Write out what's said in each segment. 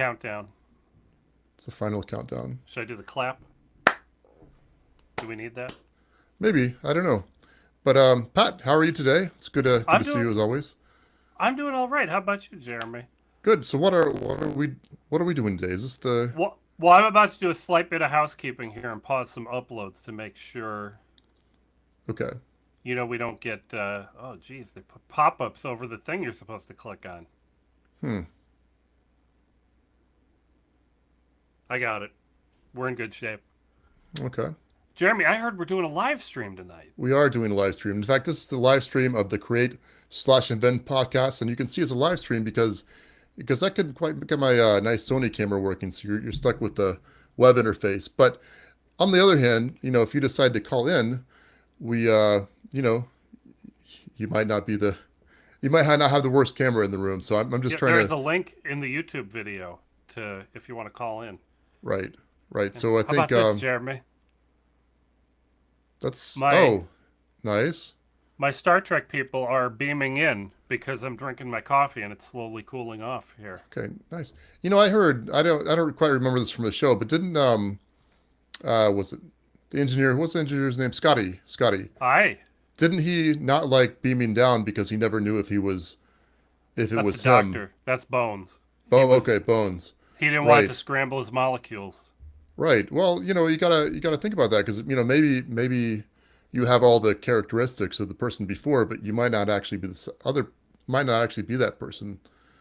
countdown. It's the final countdown. Should I do the clap? Do we need that? Maybe, I don't know. But Pat, how are you today? It's good I'm to see doing you as always. I'm doing all right. How about you, Jeremy? Good. So what are we doing today? Is this the Well, I'm about to do a slight bit of housekeeping here and pause some uploads to make sure okay? we don't get oh geez, they put pop-ups over the thing you're supposed to click on. Hmm. I got it. We're in good shape. Okay. Jeremy, I heard we're doing a live stream tonight. We are doing a live stream. In fact, this is the live stream of the Create/Invent podcast, and you can see it's a live stream because I couldn't quite get my nice Sony camera working, so you're stuck with the web interface. But on the other hand, if you decide to call in, we you might not be the you might not have the worst camera in the room. So I'm just Yeah, trying there's to a link in the YouTube video to if you want to call in. right, right. So I How about think this, Jeremy? that's My nice. my Star Trek people are beaming in because I'm drinking my coffee and it's slowly cooling off here. Okay, nice. I heard I don't quite remember this from the show, but didn't was it the engineer? What's the engineer's name? Scotty. Scotty. Hi, Didn't he not like beaming down because he never knew if it that's the was him? doctor. That's Bones. He Oh, was okay, Bones. he didn't want it Right. to scramble his molecules. Right. Well, you gotta think about that because maybe you have all the characteristics of the person before, but you might not actually be might not actually be that person.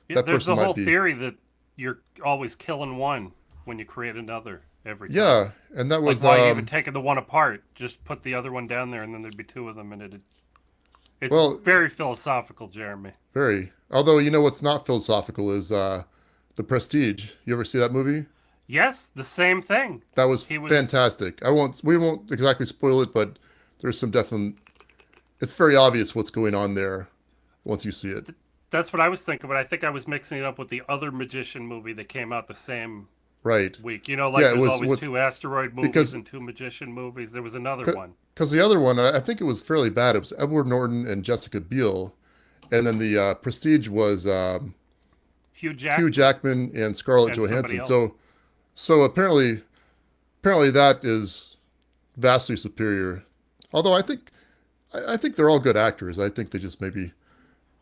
Yeah, That there's person a might whole be. theory that you're always killing one when you create another every time. Yeah, and that Like was why even taking the one apart? Just put the other one down there, and then there'd be two of them, and it's well, very philosophical, Jeremy. very. Although what's not philosophical is The Prestige. You ever see that movie? Yes, the same thing. That was He was fantastic. We won't exactly spoil it, but there's some definite it's very obvious what's going on there once you see it. That's what I was thinking, but I think I was mixing it up with the other magician movie that came out the same Right. week. Like Yeah, it there's was always with two asteroid movies because and two magician movies. There was another one. because the other one I think it was fairly bad. It was Edward Norton and Jessica Biel, and then the Prestige was Hugh Hugh Jackman Jackman and Scarlett and somebody Johansson. else. So apparently that is vastly superior. Although I think they're all good actors. I think they just maybe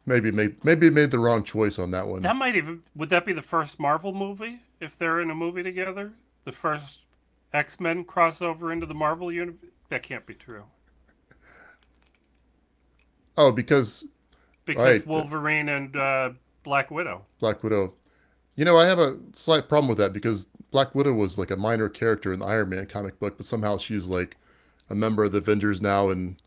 made the wrong choice on that one. That might even would that be the first Marvel movie if they're in a movie together? The first X-Men crossover into the Marvel universe? That can't be true. Oh, because Because right, Wolverine and Black Widow. Black Widow. I have a slight problem with that because Black Widow was like a minor character in the Iron Man comic book, but somehow she's like a member of the Avengers now and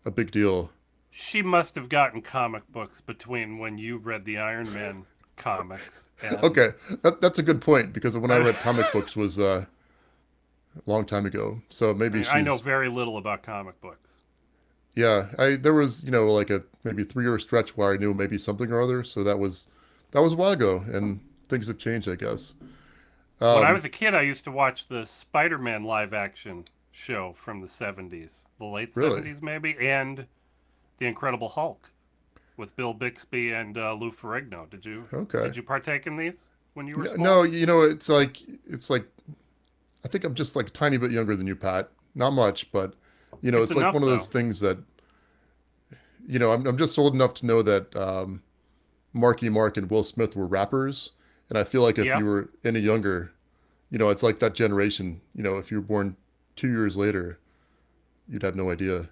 a big deal. She must have gotten comic books between when you read the Iron Man comics and Okay, that's a good point because when I read comic books was a long time ago. So I maybe mean, I know she's very little about comic books. yeah. I there was like a maybe 3 year stretch where I knew maybe something or other. So that was a while ago, and things have changed, I guess. When I Um, was a kid, I used to watch the Spider-Man live action show from the 70s, the late really? 70s maybe, and The Incredible Hulk with Bill Bixby and Lou Ferrigno. Okay. Did you partake in these when you were No, small? it's like I think I'm just like a tiny bit younger than you, Pat. Not much, but It's it's like one enough of those though. things that I'm just old enough to know that Marky Mark and Will Smith were rappers, and I feel like if you Yep. were any younger, it's like that generation. If you were born 2 years later, you'd have no idea.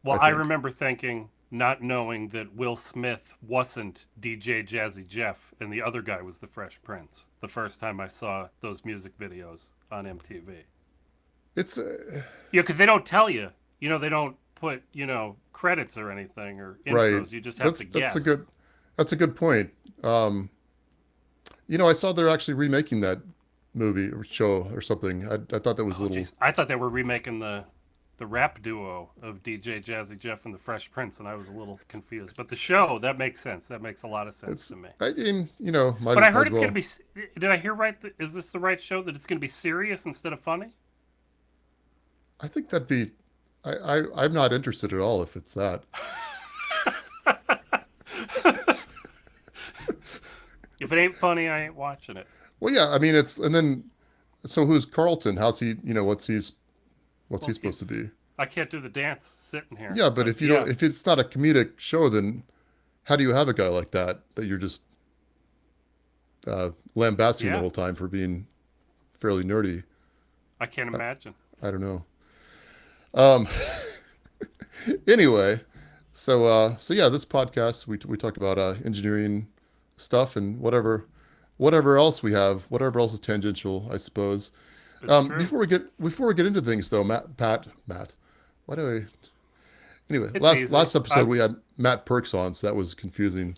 Well, I I think. remember thinking, not knowing that Will Smith wasn't DJ Jazzy Jeff and the other guy was the Fresh Prince the first time I saw those music videos on MTV. It's Yeah, because they don't tell you. They don't put, credits or anything or right. intros. You just have That's to that's a guess. good that's a good point. Um, I saw they're actually remaking that movie or show or something. I thought that was a Oh, little jeez. I thought they were remaking the rap duo of DJ Jazzy Jeff and the Fresh Prince, and I was a little confused. But the show, that makes sense. That makes a lot of sense it's to me. I mean, might But I might heard as it's going to well. be. Did I hear right? Is this the right show that it's going to be serious instead of funny? I think that'd be I'm not interested at all if it's that. If it ain't funny, I ain't watching it. Well, yeah, I mean it's and then so who's Carlton? How's he? What's he Well, supposed to be? I can't do the dance sitting here, Yeah, but but if you yeah, don't, if it's not a comedic show, then how do you have a guy like that you're just lambasting the yeah, whole time for being fairly nerdy? I can't I, imagine. I don't know. Um, anyway, so yeah, this podcast we talk about engineering stuff and whatever else we have, whatever else is tangential, I suppose. It's true. Before we get into things though, Matt, why do I? Anyway, It's easy. last episode we had Matt Perks on, so that was confusing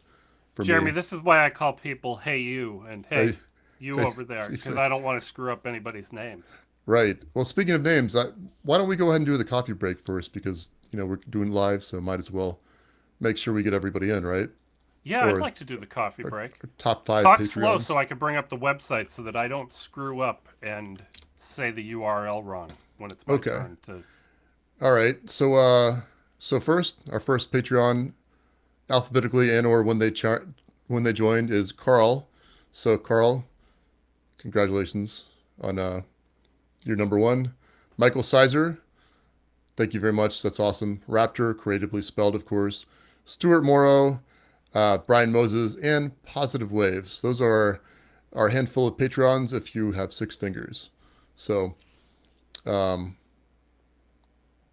for Jeremy, me. this is why I call people "Hey you" and Hey, "Hey you" hey, over there because seriously. I don't want to screw up anybody's names. Right. Well, speaking of names, why don't we go ahead and do the coffee break first because we're doing live, so might as well make sure we get everybody in, right? Yeah, I'd Or, like to do the coffee break. top five Talk slow Patreons. so I can bring up the website so that I don't screw up and say the URL wrong when it's my Okay. turn to. All right. So first, our first Patreon alphabetically and or when they joined is Carl. So Carl, congratulations on your number one. Michael Sizer, thank you very much. That's awesome. Raptor, creatively spelled, of course. Stuart Morrow, Brian Moses, and Positive Waves. Those are our handful of Patreons if you have six fingers. So, um,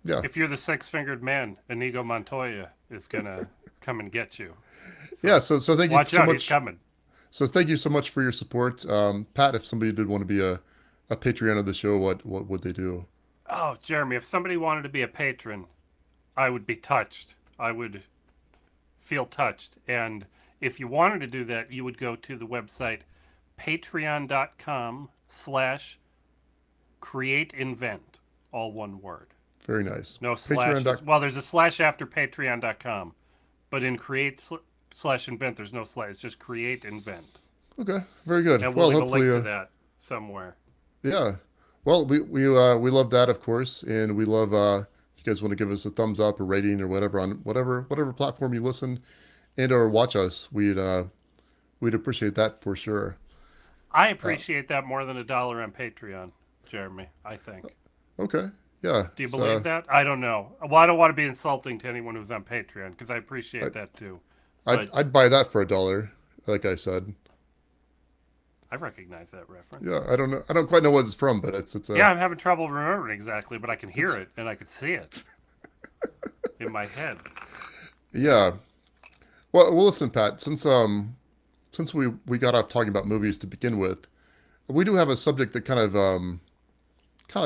yeah. If you're the six-fingered man, Inigo Montoya is gonna come and get you. Yeah, So so thank you watch so out, he's much. coming. So thank you so much for your support. Pat, if somebody did want to be a Patreon of the show, what would they do? Oh, Jeremy, if somebody wanted to be a patron, I would be touched. I would feel touched. And if you wanted to do that, you would go to the website patreon.com/createinvent, all one word. Very nice. No Patreon. slashes. Well, there's a slash after patreon.com, but in slash invent, there's no slash. It's just create invent. Okay, very good. And we'll Well, leave a link hopefully, to that somewhere. yeah. Well, we love that, of course, and we love if you guys want to give us a thumbs up or rating or whatever on whatever platform you listen and or watch us, we'd appreciate that for sure. I Uh, appreciate that more than $1 on Patreon, Jeremy, I think. okay, yeah. Do you It's, believe that? I don't know. Well, I don't want to be insulting to anyone who's on Patreon because I I, appreciate that too. I'd But I'd buy that for $1, like I said. I recognize that reference. Yeah, I don't know. I don't quite know what it's from, but it's a Yeah, I'm having trouble remembering exactly, but I can hear it's it and I can see it in my head. yeah. Well, listen, Pat. Since we got off talking about movies to begin with, we do have a subject that kind of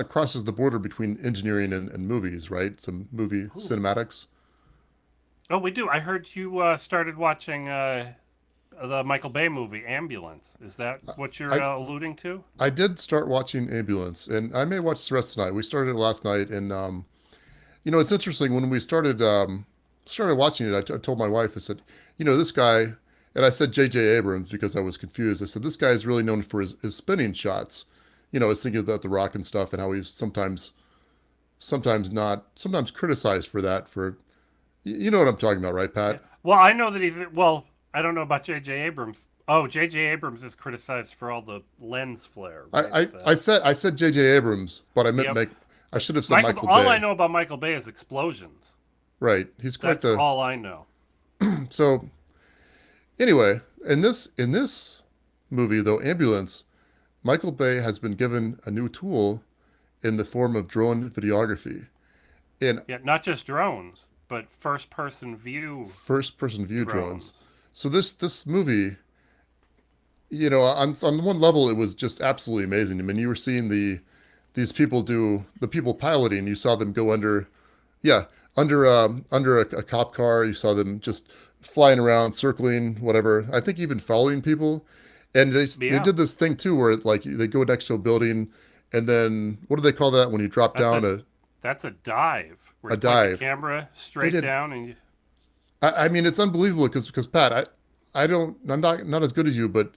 crosses the border between engineering and movies, right? Some movie Ooh. cinematics. Oh, we do. I heard you started watching the Michael Bay movie, Ambulance. Is that what you're I alluding to? I did start watching Ambulance, and I may watch the rest tonight. We started it last night, and it's interesting when we started watching it. I told my wife, I said, this guy, and I said J.J. Abrams because I was confused. I said this guy is really known for his spinning shots. I was thinking about The Rock and stuff, and how he's sometimes criticized for that. You know what I'm talking about, right, Yeah. Pat? Well, I know that he's well. I don't know about J.J. Abrams. Oh, J.J. Abrams is criticized for all the lens flare, right? I said J.J. Abrams, but I meant Yep. make. I should have said Michael. Michael All I Bay. know about Michael Bay is explosions. Right. He's quite That's the. all I know. So anyway, in this movie though, Ambulance, Michael Bay has been given a new tool in the form of drone videography and Yeah, not just drones, but first-person view first-person view drones. drones. So this movie, on one level, it was just absolutely amazing. I mean, you were seeing these people do the people piloting. You saw them go under, yeah, under a cop car. You saw them just flying around, circling, whatever. I think even following people. And they Yeah, did this thing too, where like they go next to a building, and then what do they call that when you drop that's down a that's a dive where a you point the dive? camera They straight did. down and you, I mean, it's unbelievable because Pat, I'm not as good as you, but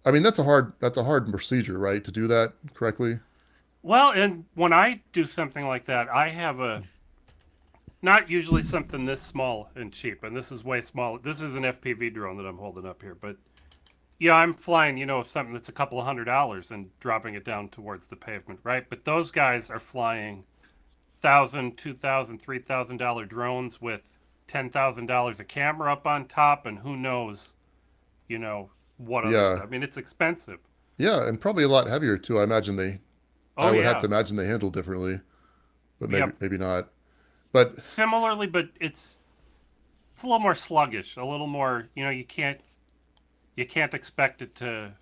I mean that's a hard procedure, right? To do that correctly. well, and when I do something like that, I have a not usually something this small and cheap, and this is way small. This is an FPV drone that I'm holding up here, but Yeah, I'm flying, something that's a couple of $100 and dropping it down towards the pavement, right? But those guys are flying thousand, $2,000, $3,000 drones with $10,000 a camera up on top, and who knows, you know, what other Yeah, stuff. I mean, it's expensive. yeah, and probably a lot heavier too. I Oh would have to yeah, imagine they handle differently, but maybe yep. maybe not. But Similarly, but it's a little more sluggish, a little more. You can't expect it to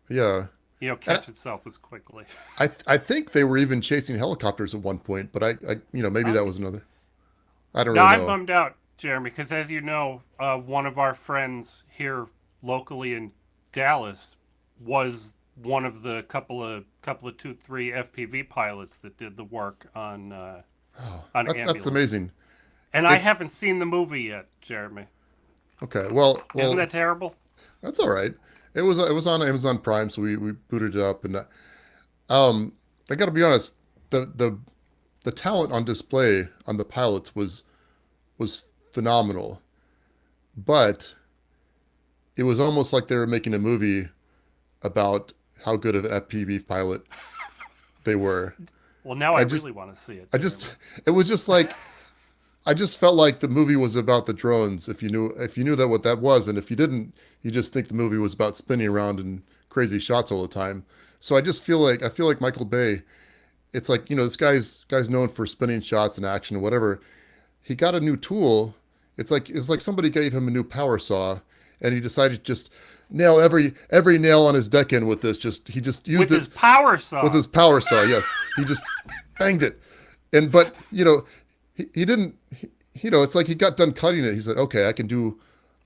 yeah, and catch itself as quickly. I think they were even chasing helicopters at one point, but maybe that Okay. was another. I don't Now really I'm know. bummed out, Jeremy, because as you know, one of our friends here locally in Dallas was one of the couple of 2, 3 FPV pilots that did the work Oh, on that's ambulance. amazing. And I It's haven't seen the movie yet, Jeremy. okay. Well, Isn't well, that terrible? that's all right. It was on Amazon Prime, so we booted it up, and um, I got to be honest, the talent on display on the pilots was phenomenal, but it was almost like they were making a movie about how good of an FPV pilot they were. Well, now I I just, really want to see it, I just, Jeremy. it was just like I just felt like the movie was about the drones. If you knew that what that was, and if you didn't, you just think the movie was about spinning around and crazy shots all the time. So I feel like Michael Bay. It's like this guy's known for spinning shots and action and whatever. He got a new tool. It's like somebody gave him a new power saw, and he decided to just nail every nail on his deck in with this. He just used With it his power with saw. his power saw. Yes, he just banged it, and but he didn't. It's like he got done cutting it. He said, "Okay, I can do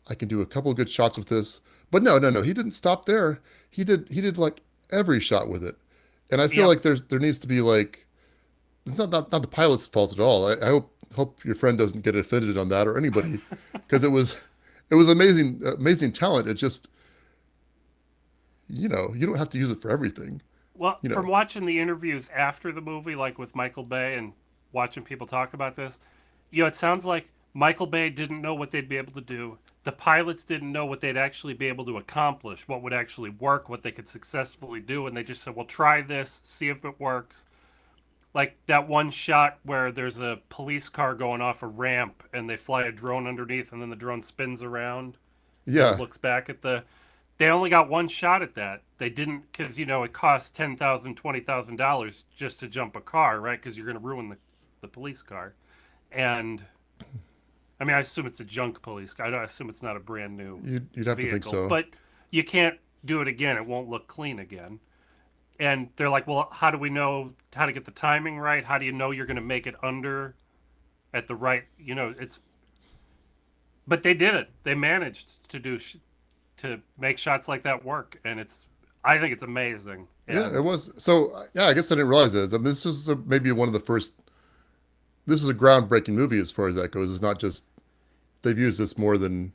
a couple of good shots with this." But no, no, no. He didn't stop there. He did like every shot with it, and I feel Yep. like there needs to be like it's not the pilot's fault at all. I hope your friend doesn't get offended on that or anybody, because it was amazing talent. It just you don't have to use it for everything. Well, You from know. watching the interviews after the movie, like with Michael Bay and watching people talk about this, it sounds like Michael Bay didn't know what they'd be able to do. The pilots didn't know what they'd actually be able to accomplish, what would actually work, what they could successfully do, and they just said, "Well, try this, see if it works." Like that one shot where there's a police car going off a ramp and they fly a drone underneath and then the drone spins around and Yeah. looks back at the they only got one shot at that. They didn't because it costs $10,000, $20,000 just to jump a car, right? Because you're going to ruin the police car. And I mean, I assume it's a junk police car. I don't assume it's not a brand new You'd have to think vehicle, so. but you can't do it again. It won't look clean again. And they're like, well, how do we know how to get the timing right? How do you know you're going to make it under at the right? But they did it. They managed to make shots like that work, and I think it's amazing. Yeah, it And was. So yeah, I guess I didn't realize it. I mean, this is maybe one of the first. This is a groundbreaking movie as far as that goes. It's not just they've used this more than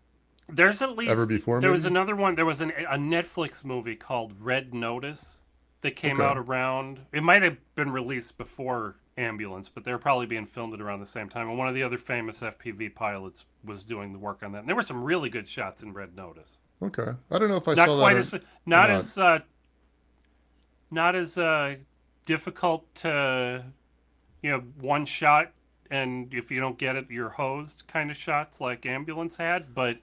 there's at ever least before, there was maybe. another one. There was a Netflix movie called Red Notice that came Okay. out around. It might have been released before Ambulance, but they were probably being filmed at around the same time. And one of the other famous FPV pilots was doing the work on that. And there were some really good shots in Red Notice. Okay. I don't know if I Not saw that quite as or not not. as not as difficult to one shot, and if you don't get it you're hosed kind of shots like Ambulance had. But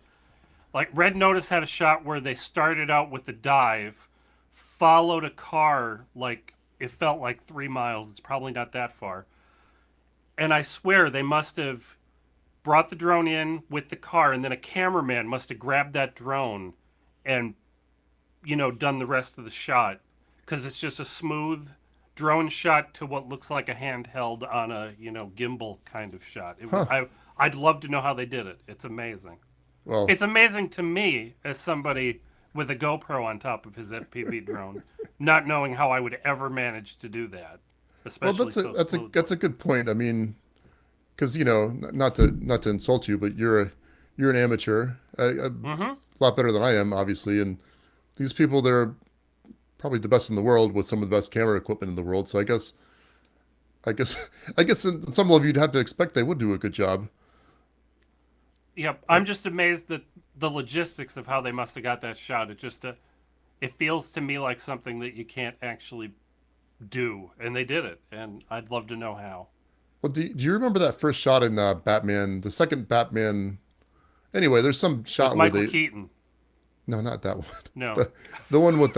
like Red Notice had a shot where they started out with the dive, followed a car like it felt like 3 miles. It's probably not that far, and I swear they must have brought the drone in with the car, and then a cameraman must have grabbed that drone and done the rest of the shot because it's just a smooth drone shot to what looks like a handheld on a gimbal kind of shot. Huh. I'd love to know how they did it. It's amazing. Well, It's amazing to me as somebody with a GoPro on top of his FPV drone, not knowing how I would ever manage to do that, well, especially so that's smoothly. a good point. I mean, because not to insult you, but you're an amateur, a Mm-hmm. lot better than I am, obviously, and these people they're probably the best in the world with some of the best camera equipment in the world. So I guess, I guess in some level you'd have to expect they would do a good job. Yep. Uh, I'm just amazed that the logistics of how they must have got that shot. It feels to me like something that you can't actually do, and they did it, and I'd love to know how. Well, do you remember that first shot in Batman, the second Batman? Anyway, there's some With shot where Michael they Keaton. no, not that one. No, The one with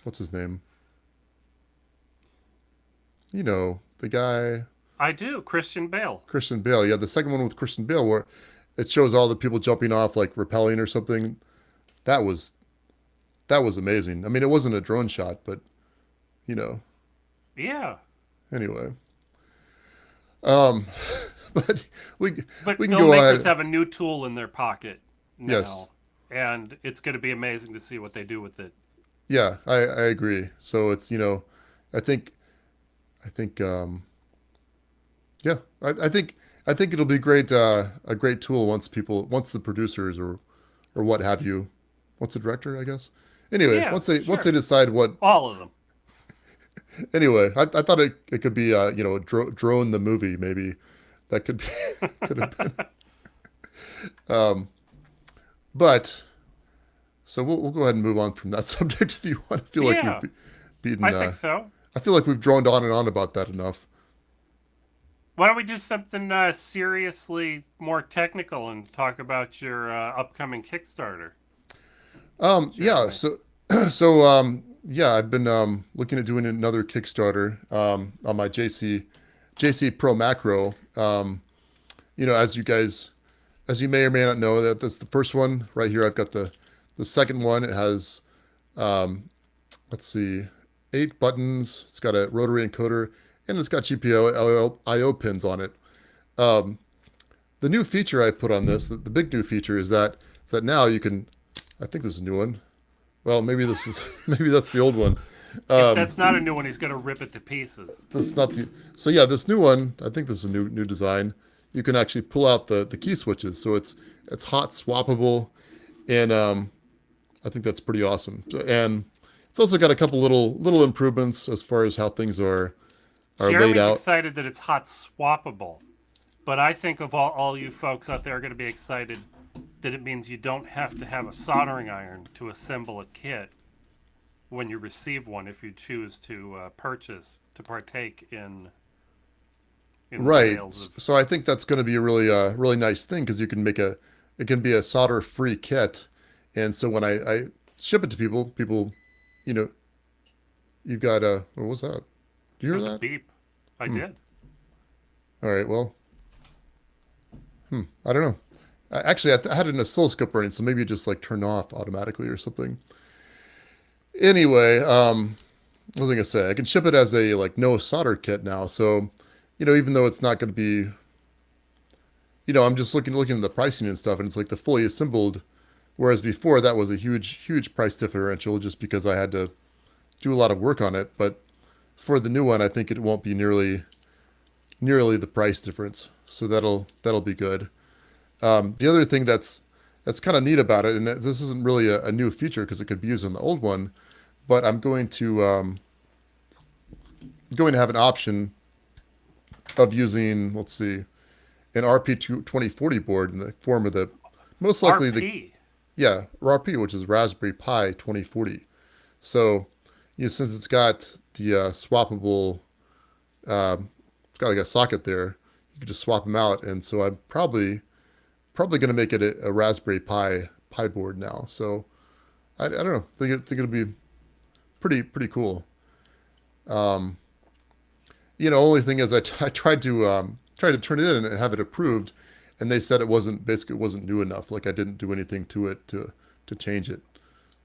what's his name? You know, the guy I do. Christian Bale. Christian Bale. Yeah, the second one with Christian Bale where it shows all the people jumping off like rappelling or something. That was that was amazing. I mean, it wasn't a drone shot, but you know, Yeah, anyway. Um, but we but we can go filmmakers ahead. have a new tool in their pocket Yes. now, and it's going to be amazing to see what they do with it. Yeah, I agree. So it's, I think I think yeah, I think it'll be great a great tool once the producers or what have you, once the director, I guess. Anyway, Yeah, once they sure. decide what All of them. anyway, I thought it could be a drone the movie maybe that could be could have been um but so we'll go ahead and move on from that subject if you want. I feel like we've Yeah, beaten I think so. I feel like we've droned on and on about that enough. Why don't we do something seriously more technical and talk about your upcoming Kickstarter? Yeah, Jeremy? yeah, I've been looking at doing another Kickstarter on my JC Pro Macro. As you may or may not know, that's the first one right here. I've got the second one. It has let's see, 8 buttons. It's got a rotary encoder and it's got GPIO IO pins on it. Um, the new feature I put on this, the big new feature is that now you can. I think this is a new one. Well, maybe this is maybe that's the old one. If Um, that's not a new one, he's going to rip it to pieces. this is not the so yeah, this new one. I think this is a new design. You can actually pull out the key switches, so it's hot swappable, and I think that's pretty awesome. And it's also got a couple little improvements as far as how things are laid Jeremy's out. excited that it's hot swappable, but I think of all you folks out there are going to be excited that it means you don't have to have a soldering iron to assemble a kit when you receive one if you choose to purchase to partake in the Right. sales of. So I think that's going to be a really nice thing because you can it can be a solder free kit, and so when I ship it to people, you know, you've got what was that? Do you hear There's a that? beep. I Hmm. did. All right. Well, I don't know. Actually, I had an oscilloscope running, so maybe it just like turned off automatically or something. Anyway, what was I gonna say? I can ship it as a like no solder kit now. So, even though it's not going to be, I'm just looking at the pricing and stuff, and it's like the fully assembled. Whereas before that was a huge price differential just because I had to do a lot of work on it. But for the new one, I think it won't be nearly the price difference. So that'll be good. The other thing that's kind of neat about it, and this isn't really a new feature because it could be used on the old one, but I'm going to have an option of using, let's see, an RP2040 board in the form of the most likely the RP. yeah RP, which is Raspberry Pi 2040. So since it's got the swappable, it's got like a socket there, you can just swap them out, and so I'm probably going to make it a Raspberry Pi board now. So I don't know. Think it'll be pretty cool. Um, only thing is I tried to turn it in and have it approved, and they said it wasn't new enough. Like I didn't do anything to it to change it.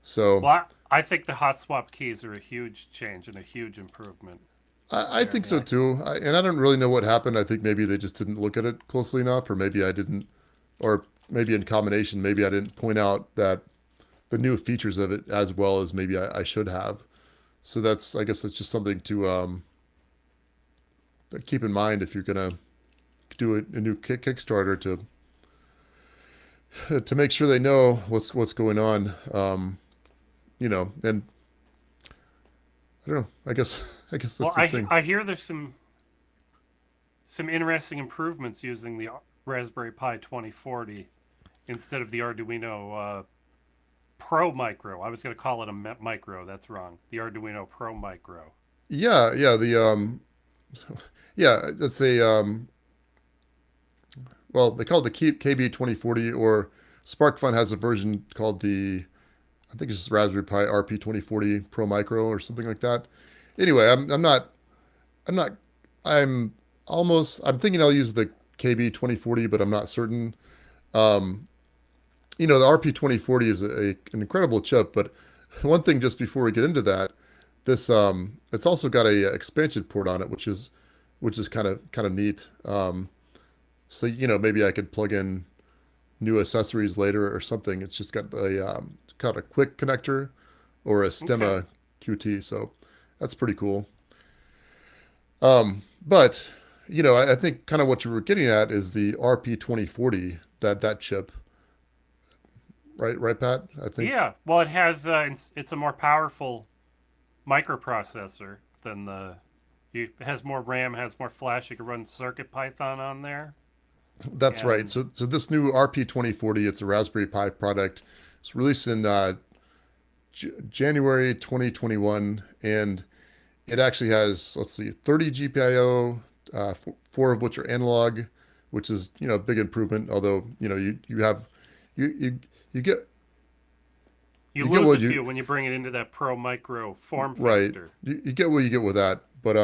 So Well, I think the hot swap keys are a huge change and a huge improvement, I think Jeremy. so too. And I don't really know what happened. I think maybe they just didn't look at it closely enough, or maybe I didn't, or maybe in combination, maybe I didn't point out that the new features of it as well as maybe I should have. So I guess that's just something to keep in mind if you're gonna do a new Kickstarter to make sure they know what's going on. And I don't know. I guess Well, that's the thing. I hear there's some interesting improvements using the Raspberry Pi 2040, instead of the Arduino Pro Micro. I was going to call it a Micro. That's wrong. The Arduino Pro Micro. Yeah, yeah, it's a well, they call it the KB2040, or SparkFun has a version called the, I think it's just Raspberry Pi RP2040 Pro Micro or something like that. Anyway, I'm not, I'm I'm thinking I'll use the KB2040, but I'm not certain. Um, the RP2040 is an incredible chip, but one thing just before we get into that, it's also got a expansion port on it, which is kind of neat. So maybe I could plug in new accessories later or something. It's just got a quick connector or a Okay. Stemma QT, so that's pretty cool. But I think kind of what you were getting at is the RP2040, that chip, right, Pat? I think Yeah. Well, it has. It's a more powerful microprocessor than the. It has more RAM, has more flash. You can run Circuit Python on there, that's right. and So this new RP2040, it's a Raspberry Pi product. It's released in January 2021, and it actually has, let's see, 30 GPIO, four of which are analog, which is a big improvement. Although you have you you get you you get lose what a you few when you bring it into that Pro Micro form right. factor. You get what you get with that. But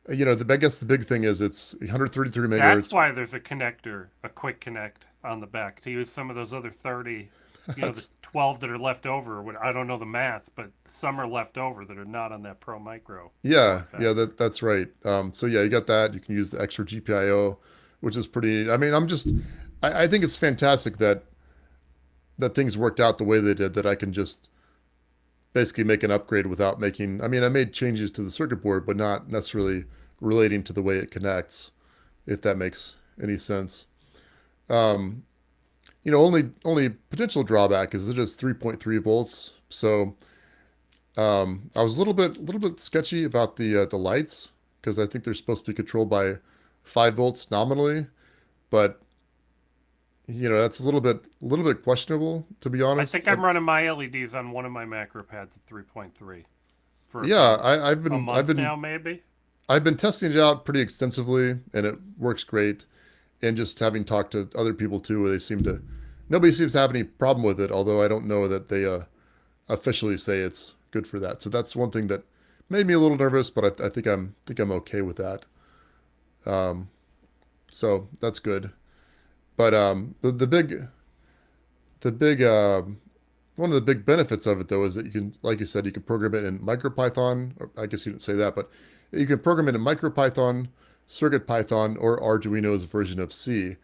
I guess the big thing is it's 133 That's megahertz. why there's a connector, a quick connect on the back to use some of those other 30, the That's 12 that are left over. I don't know the math, but some are left over that are not on that Pro Micro yeah, form yeah, factor. that's right. So yeah, you got that. You can use the extra GPIO, which is pretty. I mean, I think it's fantastic that things worked out the way they did. That I can just basically make an upgrade without making. I mean, I made changes to the circuit board, but not necessarily relating to the way it connects, if that makes any sense. Um, only potential drawback is it is 3.3 volts. So I was a little bit sketchy about the lights because I think they're supposed to be controlled by 5 volts nominally, but that's a little bit questionable, to be I honest. think I'm running my LEDs on one of my macro pads at 3.3 for Yeah, about I've a been month now, maybe. testing it out pretty extensively, and it works great. And just having talked to other people too, nobody seems to have any problem with it. Although I don't know that they officially say it's good for that. So that's one thing that made me a little nervous, but I think I'm okay with that. Um, so that's good. But the big one of the big benefits of it though is that you can, like you said, you can program it in MicroPython. Or I guess you didn't say that, but you can program it in MicroPython, CircuitPython, or Arduino's version of C.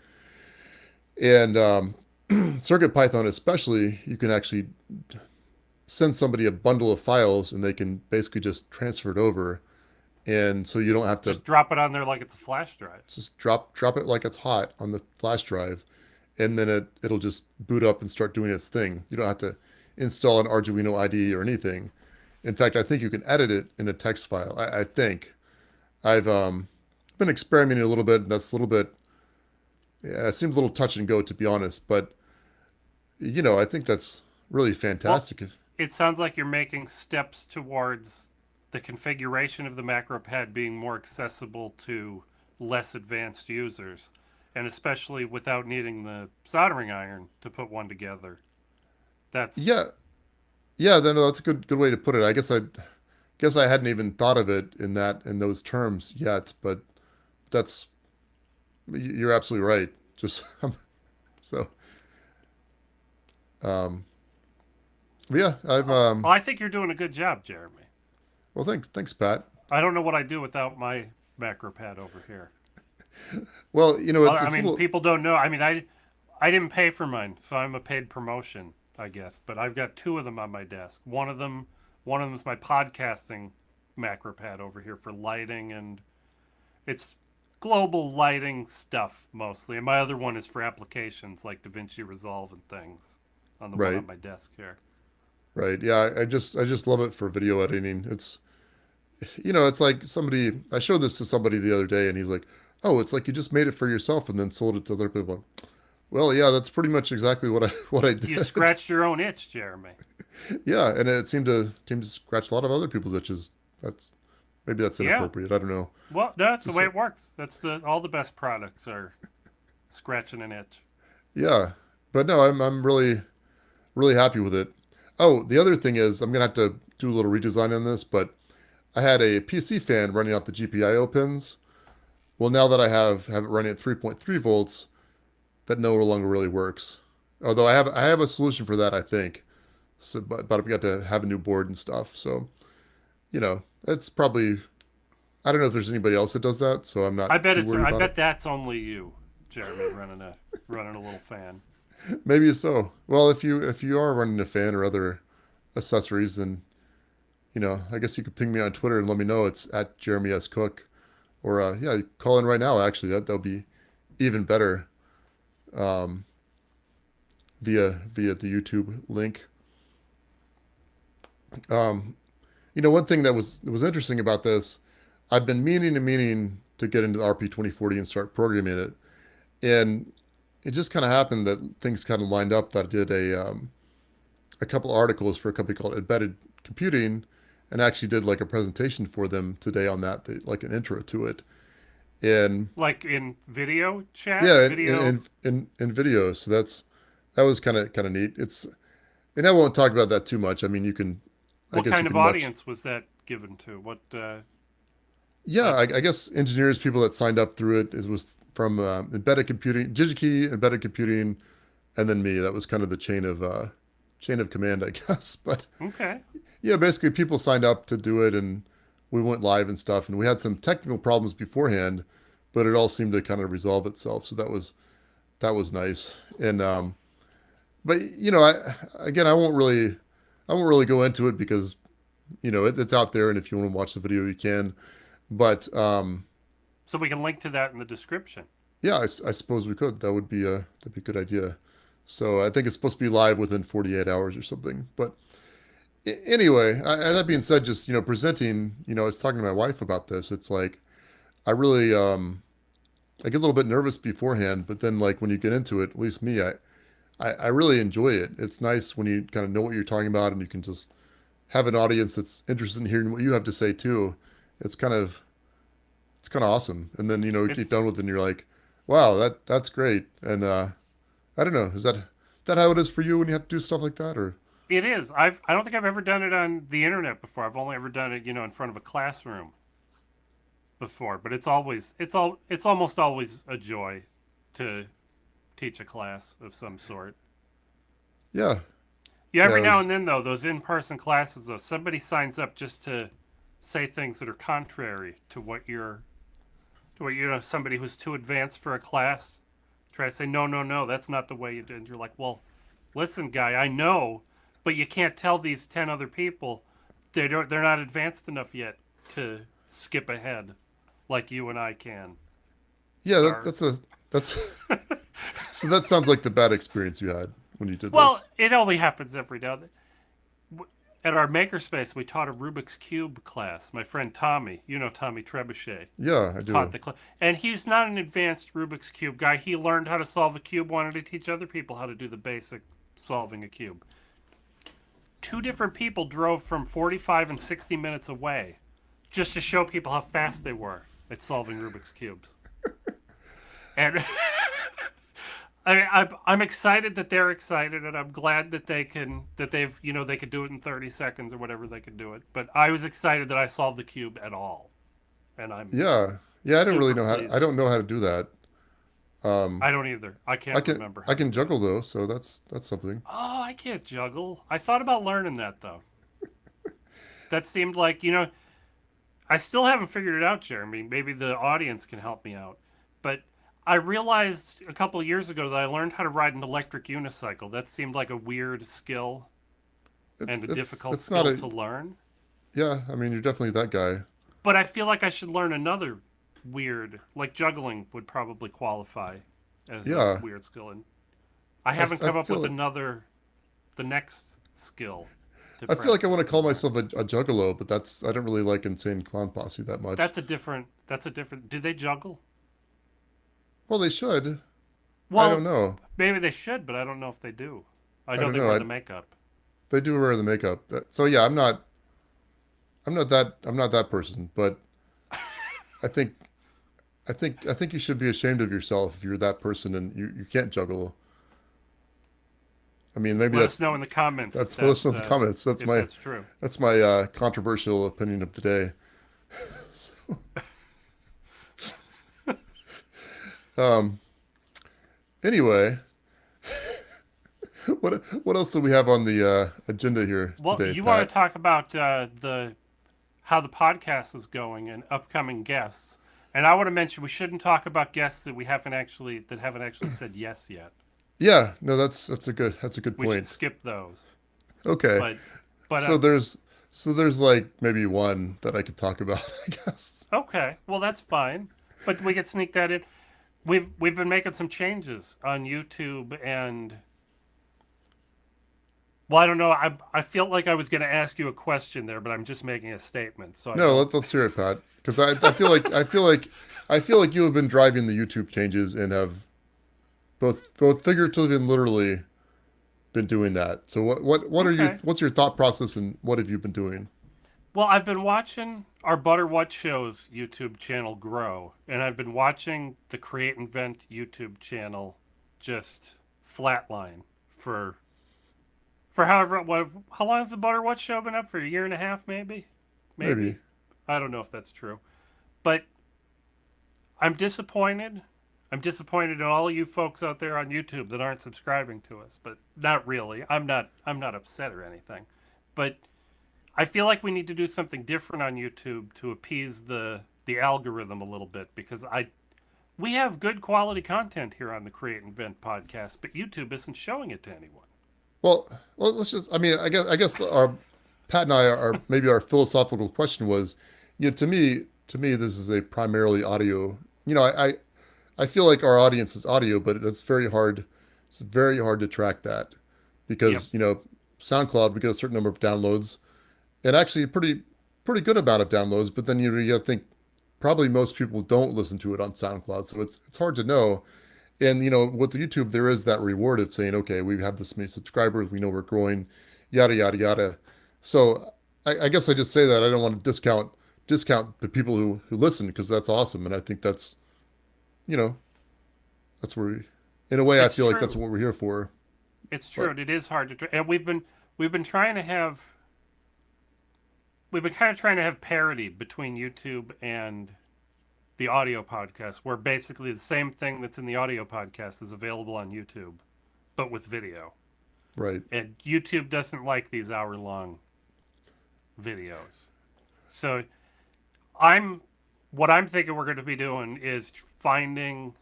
And CircuitPython especially, you can actually send somebody a bundle of files and they can basically just transfer it over. And so you don't have to Just drop it on there like it's a flash drive. just drop it like it's hot on the flash drive, and then it'll just boot up and start doing its thing. You don't have to install an Arduino IDE or anything. In fact, I think you can edit it in a text file. I think I've been experimenting a little bit. And that's a little bit, yeah, it seems a little touch and go, to be honest. But I think that's really Well, fantastic. If it sounds like you're making steps towards the configuration of the macro pad being more accessible to less advanced users, and especially without needing the soldering iron to put one together. That's yeah, yeah, then that's a good way to put it. I guess I hadn't even thought of it in those terms yet, but that's you're absolutely right. Just so um yeah, I've well, I think you're doing a good job, Jeremy. well, thanks Pat. I don't know what I'd do without my macro pad over here. Well, I it's a mean, little people don't know. I mean, I didn't pay for mine, so I'm a paid promotion, I guess. But I've got two of them on my desk. One of them is my podcasting macro pad over here for lighting, and it's global lighting stuff mostly. And my other one is for applications like DaVinci Resolve and things. On the one right, on my desk here. right. Yeah, I just love it for video editing. It's like I showed this to somebody the other day and he's like, "Oh, it's like you just made it for yourself and then sold it to other people." Well, yeah, that's pretty much exactly what I what I You did. scratched your own itch, Jeremy. Yeah, and it seemed to scratch a lot of other people's itches. That's maybe that's Yeah. inappropriate. I don't know. Well, no, that's the Just way it works. That's the all the best products are scratching an itch. yeah, but no, I'm really happy with it. Oh, the other thing is I'm gonna have to do a little redesign on this, but I had a PC fan running out the GPIO pins. Well, now that I have it running at 3.3 volts, that no longer really works. Although I have a solution for that, I think. So, but I've got to have a new board and stuff. So, it's probably I don't know if there's anybody else that does that, so I'm I not bet too it's. worried I about bet it. that's only you, Jeremy, running a little fan. Maybe so. Well, if you are running a fan or other accessories, then I guess you could ping me on Twitter and let me know. It's at Jeremy S. Cook. Or yeah, call in right now. Actually, that'll be even better um, via the YouTube link. Um, one thing that was interesting about this, I've been meaning to get into the RP2040 and start programming it, and it just kind of happened that things kind of lined up. That I did a couple articles for a company called Embedded Computing, and actually did like a presentation for them today on that, like an intro to it. And Like in video chat, yeah, video. in videos. So that was kind of neat. And I won't talk about that too much. I mean, I What guess you kind of can watch. audience was that given to? What? Yeah, Like, I guess engineers, people that signed up through it, is was from embedded computing, DigiKey, embedded computing, and then me. That was kind of the chain of command, I guess. But okay. yeah, basically people signed up to do it, and we went live and stuff, and we had some technical problems beforehand, but it all seemed to kind of resolve itself. So that was nice. And but again, I won't really go into it because it's out there, and if you want to watch the video, you can. But So we can link to that in the description. yeah, I suppose we could. That'd be a good idea. So I think it's supposed to be live within 48 hours or something. But anyway, that being said, just presenting. I was talking to my wife about this. It's like I really I get a little bit nervous beforehand, but then like when you get into it, at least me, I really enjoy it. It's nice when you kind of know what you're talking about and you can just have an audience that's interested in hearing what you have to say too. It's kind of it's kind of awesome. And then you get It's done with it and you're like, wow, that's great. And I don't know, is that how it is for you when you have to do stuff like that, or it is. I don't think I've ever done it on the internet before. I've only ever done it, in front of a classroom before. But it's almost always a joy to teach a class of some sort. yeah, Yeah, yeah, every now and then though, those in-person classes though, somebody signs up just to say things that are contrary to what somebody who's too advanced for a class. Try to say no, no, no, that's not the way you do it. And you're like, well, listen, guy, I know, but you can't tell these 10 other people they're not advanced enough yet to skip ahead like you and I can. yeah. Sorry. That's so that sounds like the bad experience you had when you did Well, this. it only happens every now and then. At our makerspace, we taught a Rubik's Cube class. My friend Tommy, Tommy Trebuchet, Yeah, I taught do. the class. And he's not an advanced Rubik's Cube guy. He learned how to solve a cube, wanted to teach other people how to do the basic solving a cube. Two different people drove from 45 and 60 minutes away just to show people how fast they were at solving Rubik's Cubes. And I'm excited that they're excited, and I'm glad that they could do it in 30 seconds or whatever they could do it. But I was excited that I solved the cube at all, and I'm Yeah, yeah. I don't really super know I pleased. don't know how to do that. Um, I don't either. I I can't can remember I how to can do it. juggle though, so that's something. Oh, I can't juggle. I thought about learning that though. That seemed like I still haven't figured it out, Jeremy. Maybe the audience can help me out. But I realized a couple of years ago that I learned how to ride an electric unicycle. That seemed like a weird skill and It's a it's difficult it's not skill a to learn. yeah. I mean, you're definitely that guy. But I feel like I should learn another weird, like juggling would probably qualify as a Yeah, weird skill. And I haven't I come up feel with like the next skill to I feel like I want practice to call and learn. myself a juggalo, but I don't really like Insane Clown Posse that much. That's a different, do they juggle? Well, they should. I don't Well, know. maybe they should, but I don't know if they do. I I know don't they know. wear the makeup. They do wear the makeup. So yeah, I'm not that person, but I think I think you should be ashamed of yourself if you're that person and you can't juggle. I mean, maybe Let us know in the comments that's what it's in the comments. if that's true. That's my controversial opinion of the day. So, um, anyway, what else do we have on the agenda here Well, today, you want Pat? to talk about the how the podcast is going and upcoming guests, and I want to mention we shouldn't talk about guests that haven't actually said yes yet. Yeah, no, that's a good We should point. skip those. Okay, But but so there's like maybe one that I could talk about, I guess. okay, well that's fine. But we could sneak that in. We've been making some changes on YouTube and well, I don't know. I feel like I was going to ask you a question there, but I'm just making a statement, so I No, don't. let's hear it, Pat, because I feel like you have been driving the YouTube changes and have both figuratively and literally been doing that. So Okay. what's your thought process and what have you been doing? Well, I've been watching our Butter What Shows YouTube channel grow, and I've been watching the Create and Vent YouTube channel just flatline for how long has the Butter What Show been up for? A year and a half, maybe, maybe. Maybe. I don't know if that's true, but I'm disappointed. I'm disappointed in all you folks out there on YouTube that aren't subscribing to us, but not really. I'm not upset or anything, but I feel like we need to do something different on YouTube to appease the algorithm a little bit because I we have good quality content here on the Create and Vent podcast, but YouTube isn't showing it to anyone. Well, let's just. I mean, I guess our Pat and I are maybe our philosophical question was, you know, to me, this is a primarily audio. You know, I feel like our audience is audio, but it's very hard. It's very hard to track that Yep. because you know, SoundCloud we get a certain number of downloads and actually a pretty good amount of downloads. But then you gotta think probably most people don't listen to it on SoundCloud, so it's hard to know. And you know, with YouTube, there is that reward of saying, okay, we have this many subscribers, we know we're growing, yada yada yada. So I guess I just say that I don't want to discount the people who listen because that's awesome, and I think that's you know that's where in a way I It's feel like that's true. what we're here for. It's true. But And it is hard to and we've been trying to have we've been kind of trying to have parity between YouTube and the audio podcast, where basically the same thing that's in the audio podcast is available on YouTube, but with video. right, And YouTube doesn't like these hour long videos. So I'm what I'm thinking we're going to be doing is finding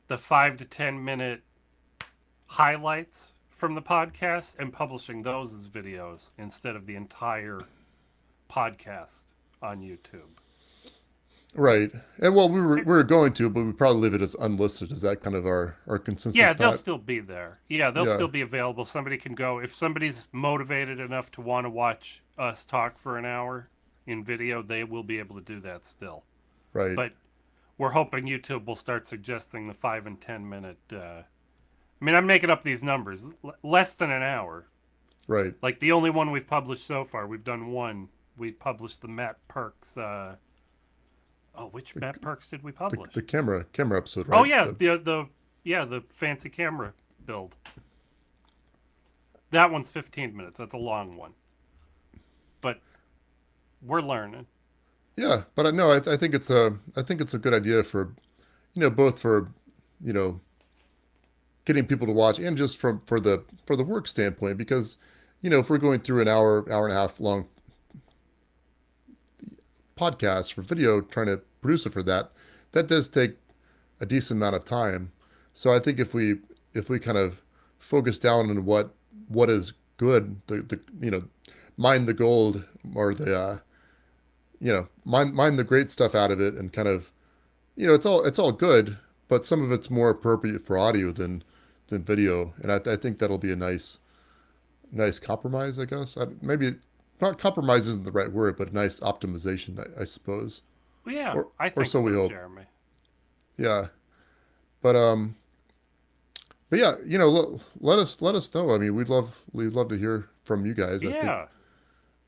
the 5 to 10 minute highlights from the podcast and publishing those as videos instead of the entire podcast on YouTube. right, and well, we were going to, but we probably leave it as unlisted. Is that kind of our consensus, Yeah, they'll Pat? still be there. Yeah, they'll Yeah, still be available. Somebody can go if somebody's motivated enough to want to watch us talk for an hour in video, they will be able to do that still. right, But we're hoping YouTube will start suggesting the 5 and 10 minute. I mean, I'm making up these numbers. Less than an hour. right. Like the only one we've published so far, we've done one. We published the Matt Perks. Which Matt Perks did we publish? The camera episode, Oh right? yeah, the fancy camera build. That one's 15 minutes. That's a long one, but we're learning. Yeah, but no, I think it's a good idea for you know both for you know getting people to watch and just from for the work standpoint because you know if we're going through an hour and a half long podcast for video trying to produce it for that that does take a decent amount of time. So I think if we kind of focus down on what is good, the you know mine the gold or the you know mine the great stuff out of it and kind of you know it's all good, but some of it's more appropriate for audio than video, and I think that'll be a nice compromise, I guess. Maybe not compromise isn't the right word, but a nice optimization, I suppose, Well, yeah, I or think so we so, hope. Jeremy. Yeah, but But yeah, let us know. I mean, we'd love to hear from you guys. I think Yeah,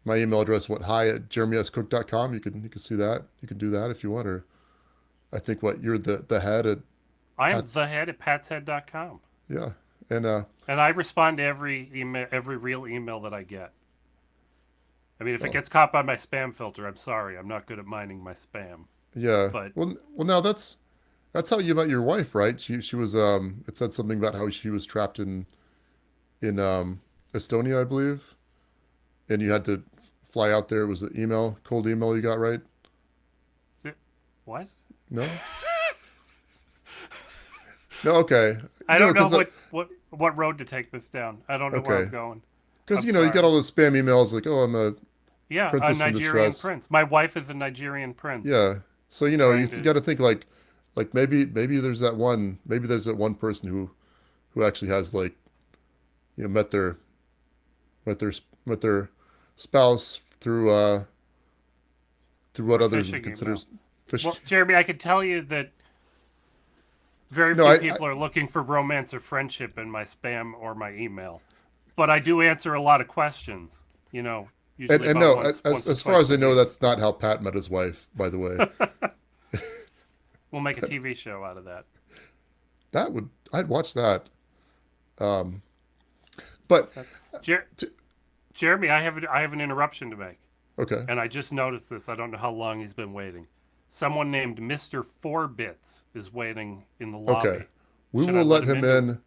my email address went hi at jeremyscook.com. You can see that. You can do that if you want. Or I think what you're the head at I am Pat's. the head at patshead.com. Yeah, and And I respond to every email, every real email that I get. I mean, if it well, gets caught by my spam filter, I'm sorry. I'm not good at mining my spam. yeah. But Well, now that's how you met your wife, right? She was it said something about how she was trapped in Estonia, I believe, and you had to fly out there. It was an email, cold email you got, right? what? No, no, okay. I don't know Because what road to take this down. I don't know where I'm okay, going. because I'm you got sorry. all those spam emails like, oh, I'm a Yeah, a princess in Nigerian distress. prince. My wife is a Nigerian prince. Yeah, so Trying you to. got to think like maybe there's that one person who actually has like met met their met their spouse through what Through a others would phishing consider email. fish. Well, Jeremy, I could tell you that very No, few I people are looking for romance or friendship in my spam or my email. But I do answer a lot of questions, usually and about no, once or as far twice as a I know, week. that's not how Pat met his wife. By the way, We'll make a TV show out of that. I'd watch that. Um, but Jer- t- Jeremy, I have an interruption to make, okay, and I just noticed this. I don't know how long he's been waiting. Someone named Mister Four Bits is waiting in the okay, lobby. we Should I will let let him him into?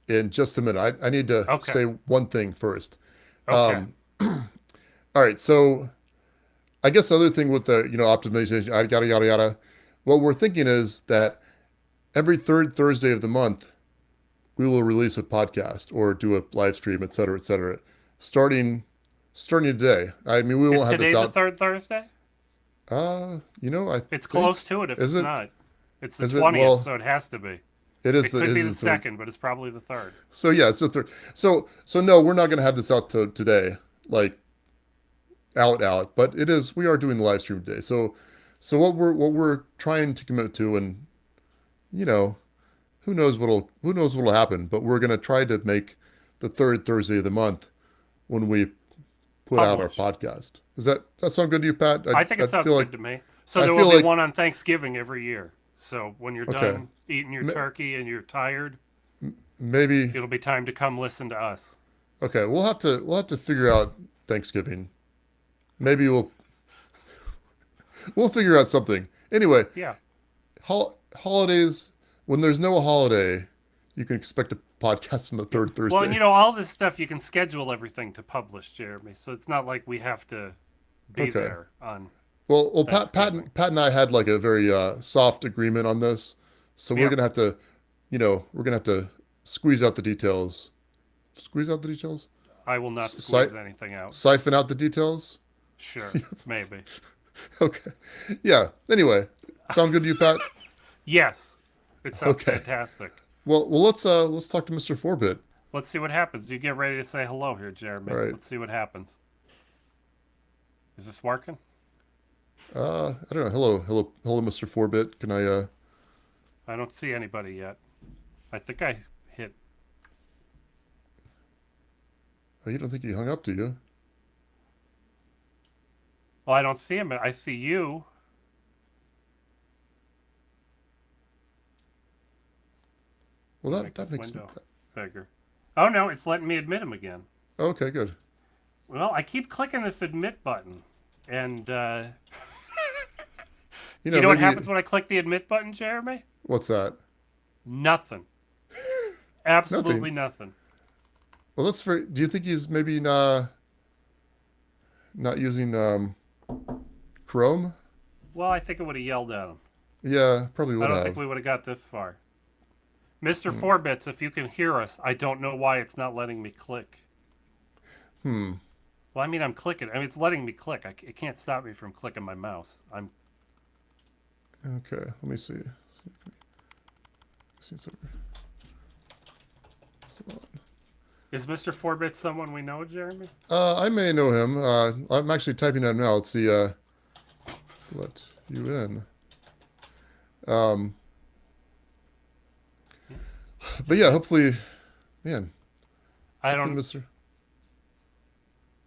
in just a minute. I need to Okay, say one thing first. okay. Um, all right, so I guess the other thing with the optimization, yada yada yada. What we're thinking is that every third Thursday of the month, we will release a podcast or do a live stream, et cetera, starting today. I mean, we Is won't have today this the out. third Thursday? I It's think close to it. If is it's it not, it's the is it 20th, well so it has to be. It it could be is the the third. second, but it's probably the third. So yeah, it's the third. So no, we're not going to have this out today, like out. But it is. We are doing the live stream today. So what we're trying to commit to, and you know, who knows what'll happen, but we're going to try to make the third Thursday of the month when we put out our Published. podcast. That sound good to you, Pat? I think I it sounds feel like good to me. So I there feel will be like one on Thanksgiving every year. So when you're okay, done eating your M- turkey and you're tired, maybe it'll be time to come listen to us. okay. We'll have to figure out Thanksgiving. Maybe we'll figure out something. Anyway, Yeah. holidays when there's no holiday, you can expect a podcast on the third Well, and Thursday. all this stuff you can schedule everything to publish, Jeremy. So it's not like we have to be Okay. there on Well, Thanksgiving. Pat and I had like a very soft agreement on this, so we're Yep. gonna have to, we're gonna have to squeeze out the details. Squeeze out the details. I will not Si- squeeze anything out. siphon out the details. Sure, maybe. Okay. Yeah. Anyway, sound good to you, Pat? Yes, it sounds Okay. fantastic. Well, let's talk to Mr. Forbit. Let's see what happens. You get ready to say hello here, Jeremy. All right. Let's see what happens. Is this working? I don't know. Hello, Mr. Forbit. Can I? I don't see anybody yet. I think I hit. Oh, you don't think he hung up, do you? Well, I don't see him. I see you. Well, Make that this makes. window bigger. Oh no, it's letting me admit him again. Okay, good. Well, I keep clicking this admit button, and You do know, you know what maybe happens when I click the admit button, Jeremy? what's that? Nothing. Absolutely nothing. Well, that's very. Do you think he's maybe not using Chrome? Well, I think it would have yelled at him. Yeah, probably I would don't think have. we would have got this far. Mr. Forbits, if you can hear us, I don't know why it's not letting me click. Hmm. Well, I mean, I'm clicking. I mean, it's letting me click. It can't stop me from clicking my mouse. Okay. Let me see. See something. Is Mr. Forbits someone we know, Jeremy? I may know him. I'm actually typing that now. Let's see. Let you in. Um, But yeah, hopefully, man, I hopefully, don't. Mister.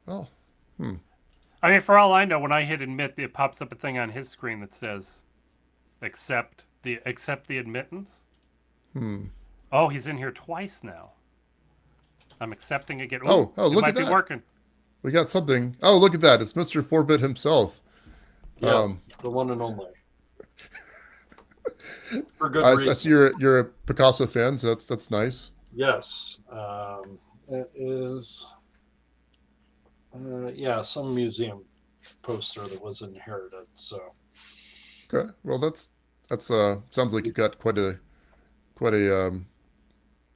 Oh, hmm. I mean, for all I know, when I hit admit, it pops up a thing on his screen that says accept the admittance. Hmm. Oh, he's in here twice now. I'm accepting again. Ooh, Oh, it look might at be that. working. We got something. Oh, look at that. It's Mr. Forbit himself. Yes, Um, the one and only. For good I see reason. you're a Picasso fan, so that's nice. Yes. It is, yeah, some museum poster that was inherited. So, Okay. Well, that's sounds like you've got quite a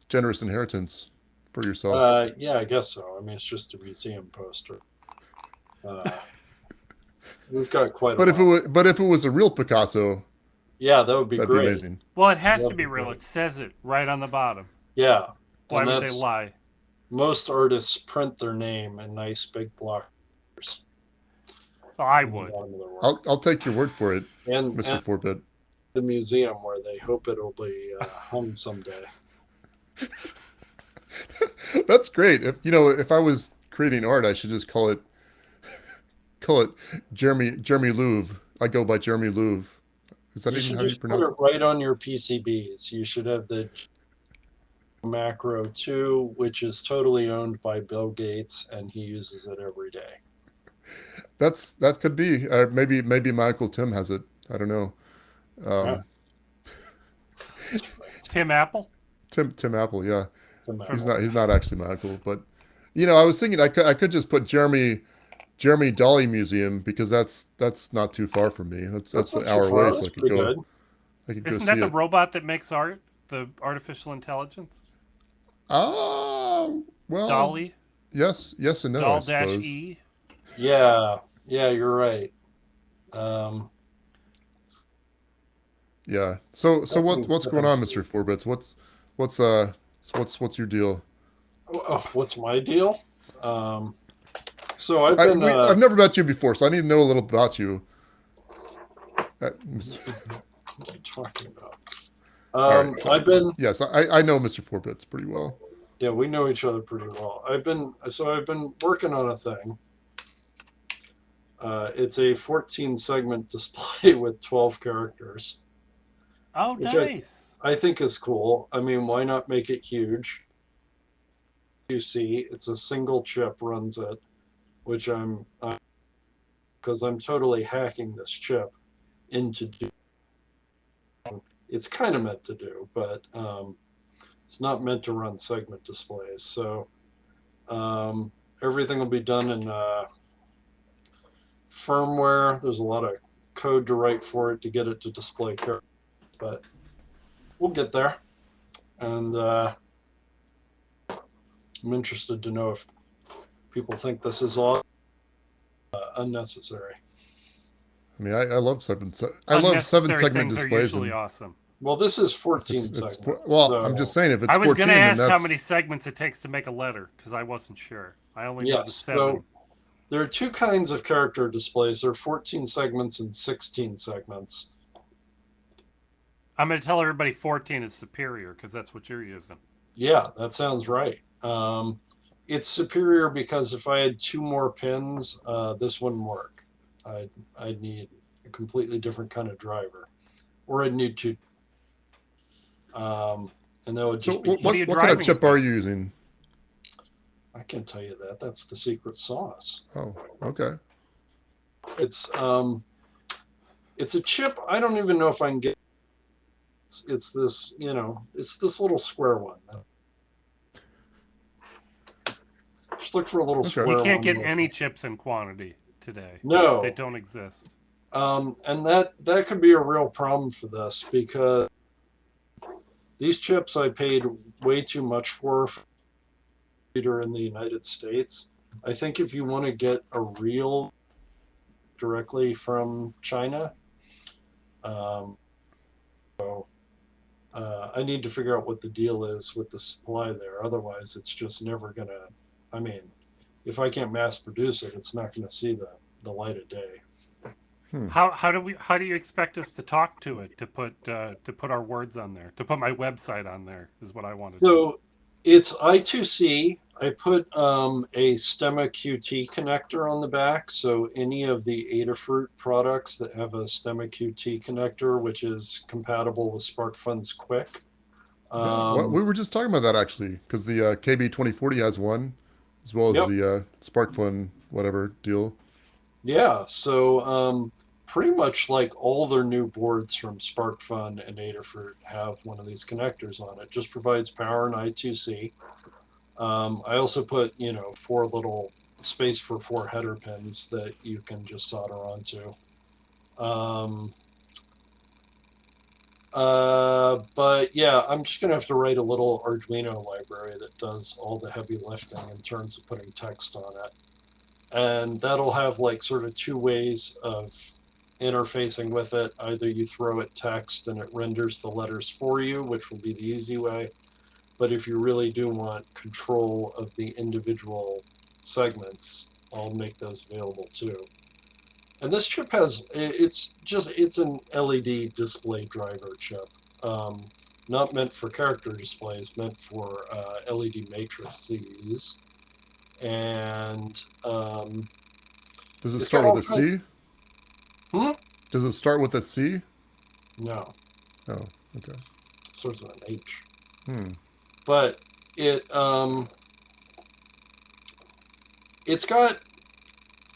generous inheritance for yourself. yeah, I guess so. I mean, it's just a museum poster. Uh, we've got quite a lot. But if it was a real Picasso, Yeah, that would be that'd be great. amazing. Well, it has to That'd be be real. great. It says it right on the bottom. Yeah, Why and would they that's lie? most artists print their name in nice big blockers Well, I on the would. bottom of their work. I'll take your word for it, Mr. And Forbit. the museum where they hope it'll be hung someday. That's great. If I was creating art, I should just call it Jeremy Louvre. I go by Jeremy Louvre. Is that You even should how you just put pronounce it it? right on your PCBs. You should have the Macro 2, which is totally owned by Bill Gates, and he uses it every day. That could be. Maybe my Uncle Tim has it. I don't know. Yeah, Um, that's right. Tim Apple Tim Apple. Yeah, The from he's not actually my uncle, but I was thinking I could just put Jeremy Dolly Museum because that's not too far from me. That's That's an not too hour far. away, so That's pretty good. I could go Isn't that see the it. robot that makes art? The artificial intelligence? Ah, well, Dolly? yes and no, I Doll dash suppose. E? Yeah, you're right. Um, Yeah. So nothing what's going on, Mr. fancy. Forbits? What's your deal? Oh, what's my deal? Um, so I've been. I've never met you before, so I need to know a little about you. What are you talking about? All right. I've been. Yes, I know Mr. Forbits pretty well. Yeah, we know each other pretty well. I've been working on a thing. It's a 14 segment display with 12 characters, Oh, which nice. I think is cool. I mean, why not make it huge? You see, it's a single chip runs it, which I'm because I'm totally hacking this chip into do. It's kind of meant to do, but it's not meant to run segment displays. So everything will be done in firmware. There's a lot of code to write for it to get it to display characters, but we'll get there. And I'm interested to know if people think this is all unnecessary. I mean, I love I love seven Unnecessary segment things are displays, usually and awesome. Well, this is if 14 it's segments. well, So, I'm just saying if it's I was 14, going to then ask how that's many segments it takes to make a letter because I wasn't sure. I only know the yes. 7. So there are two kinds of character displays. There are 14 segments and 16 segments. I'm going to tell everybody 14 is superior because that's what you're using. Yeah, that sounds right. It's superior because if I had two more pins, this wouldn't work. I'd need a completely different kind of driver, or I'd need two. And that would so. just be. What What are you what kind of driving chip it with? are you using? I can't tell you that. That's the secret sauce. Oh, okay. It's a chip. I don't even know if I can get. It's this, it's this little square one. Just look for a little Okay. square You one. can't get with- any chips in quantity today. No. They don't exist. And that could be a real problem for this because these chips I paid way too much for in the United States. I think if you want to get a real directly from China, I need to figure out what the deal is with the supply there. Otherwise, it's just never gonna. I mean, if I can't mass produce it, it's not gonna see the light of day. How do you expect us to talk to it, to put our words on there, to put my website on there is what I want to do. So it's I2C. I put a Stemma QT connector on the back. So any of the Adafruit products that have a Stemma QT connector, which is compatible with SparkFun's Quick. Yeah, well, we were just talking about that actually, because the KB2040 has one, as well as Yep. the SparkFun whatever deal. Yeah. So pretty much like all their new boards from SparkFun and Adafruit have one of these connectors on it. Just provides power and I2C. I also put, four little space for four header pins that you can just solder onto. But yeah, I'm just going to have to write a little Arduino library that does all the heavy lifting in terms of putting text on it. And that'll have like sort of two ways of interfacing with it. Either you throw it text and it renders the letters for you, which will be the easy way. But if you really do want control of the individual segments, I'll make those available too. And this chip it's an LED display driver chip. Not meant for character displays, meant for LED matrices. And Does it it's start got with a all kinds. C? Hmm? Does it start with a C? No, Oh, okay. starts with an H. Hmm. But it's got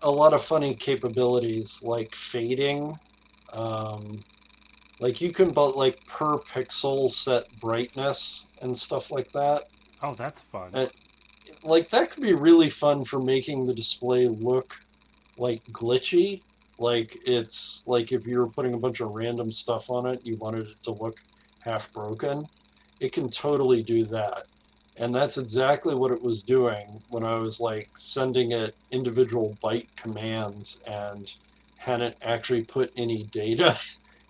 a lot of funny capabilities like fading. Um, like you can like per pixel set brightness and stuff like that. Oh, that's fun. And, like that could be really fun for making the display look like glitchy. Like it's like if you were putting a bunch of random stuff on it, you wanted it to look half broken. It can totally do that. And that's exactly what it was doing when I was like sending it individual byte commands and hadn't actually put any data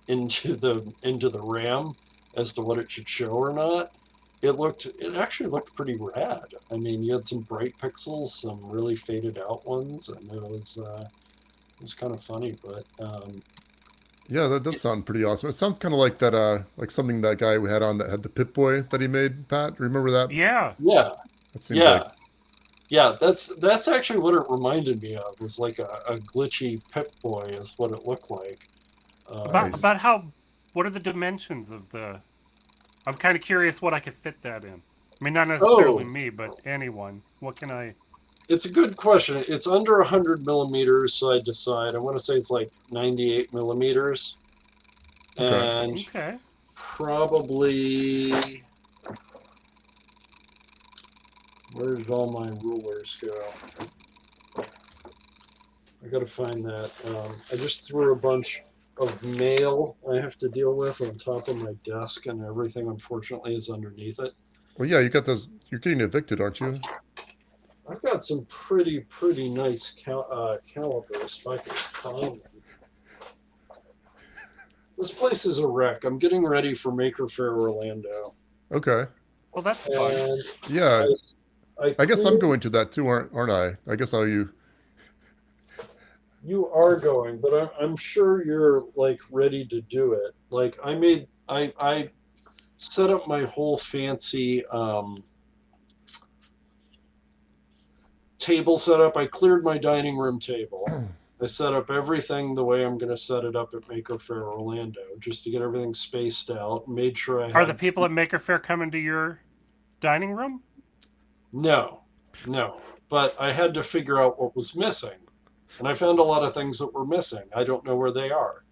into the RAM as to what it should show or not. It actually looked pretty rad. I mean, you had some bright pixels, some really faded out ones, and it was kind of funny. But Yeah, that does sound pretty awesome. It sounds kind of like that, like something that guy we had on that had the Pip-Boy that he made, Pat. Remember that? Yeah. yeah, That seems like, yeah, that's actually what it reminded me of. Was like a glitchy Pip-Boy is what it looked like. Nice. About what are the dimensions of the? I'm kind of curious what I could fit that in. I mean, not necessarily Oh, me, but anyone. What can I? it's a good question. It's under 100 millimeters side to side. I want to say it's like 98 millimeters. Okay. And Okay. probably, where did all my rulers go? I got to find that. I just threw a bunch of mail I have to deal with on top of my desk, and everything, unfortunately, is underneath it. Well, yeah, you got those. You're getting evicted, aren't you? I've got some pretty nice calipers if I can find them. This place is a wreck. I'm getting ready for Maker Faire Orlando. Okay. Well, that's fun. And Yeah, I guess I'm cleared- going to that too, aren't I? I guess I'll you. You are going, but I'm sure you're like ready to do it. Like I set up my whole fancy table setup. I cleared my dining room table. I set up everything the way I'm going to set it up at Maker Faire Orlando, just to get everything spaced out. Made sure I Are had the people at Maker Faire coming to your dining room? no. But I had to figure out what was missing. And I found a lot of things that were missing. I don't know where they are.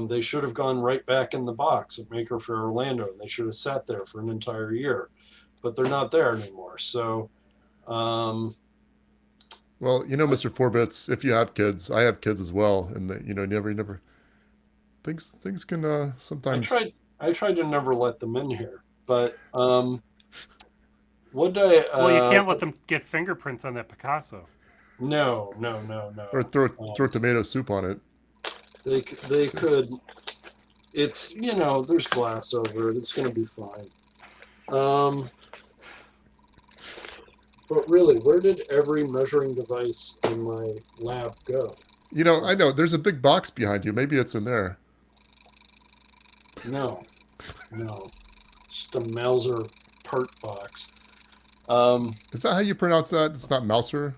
They should have gone right back in the box at Maker Faire Orlando, and they should have sat there for an entire year. But they're not there anymore. So, Well, Mr. Forbits, if you have kids, I have kids as well, and never things can sometimes. I tried to never let them in here, but what did I? Well, you can't let them get fingerprints on that Picasso. No. Or throw tomato soup on it. They could. It's there's glass over it. It's gonna be fine. But really, where did every measuring device in my lab go? You know, I know there's a big box behind you. Maybe it's in there. No, no, just a Mauser part box. Um, Is that how you pronounce that? It's not Mouser.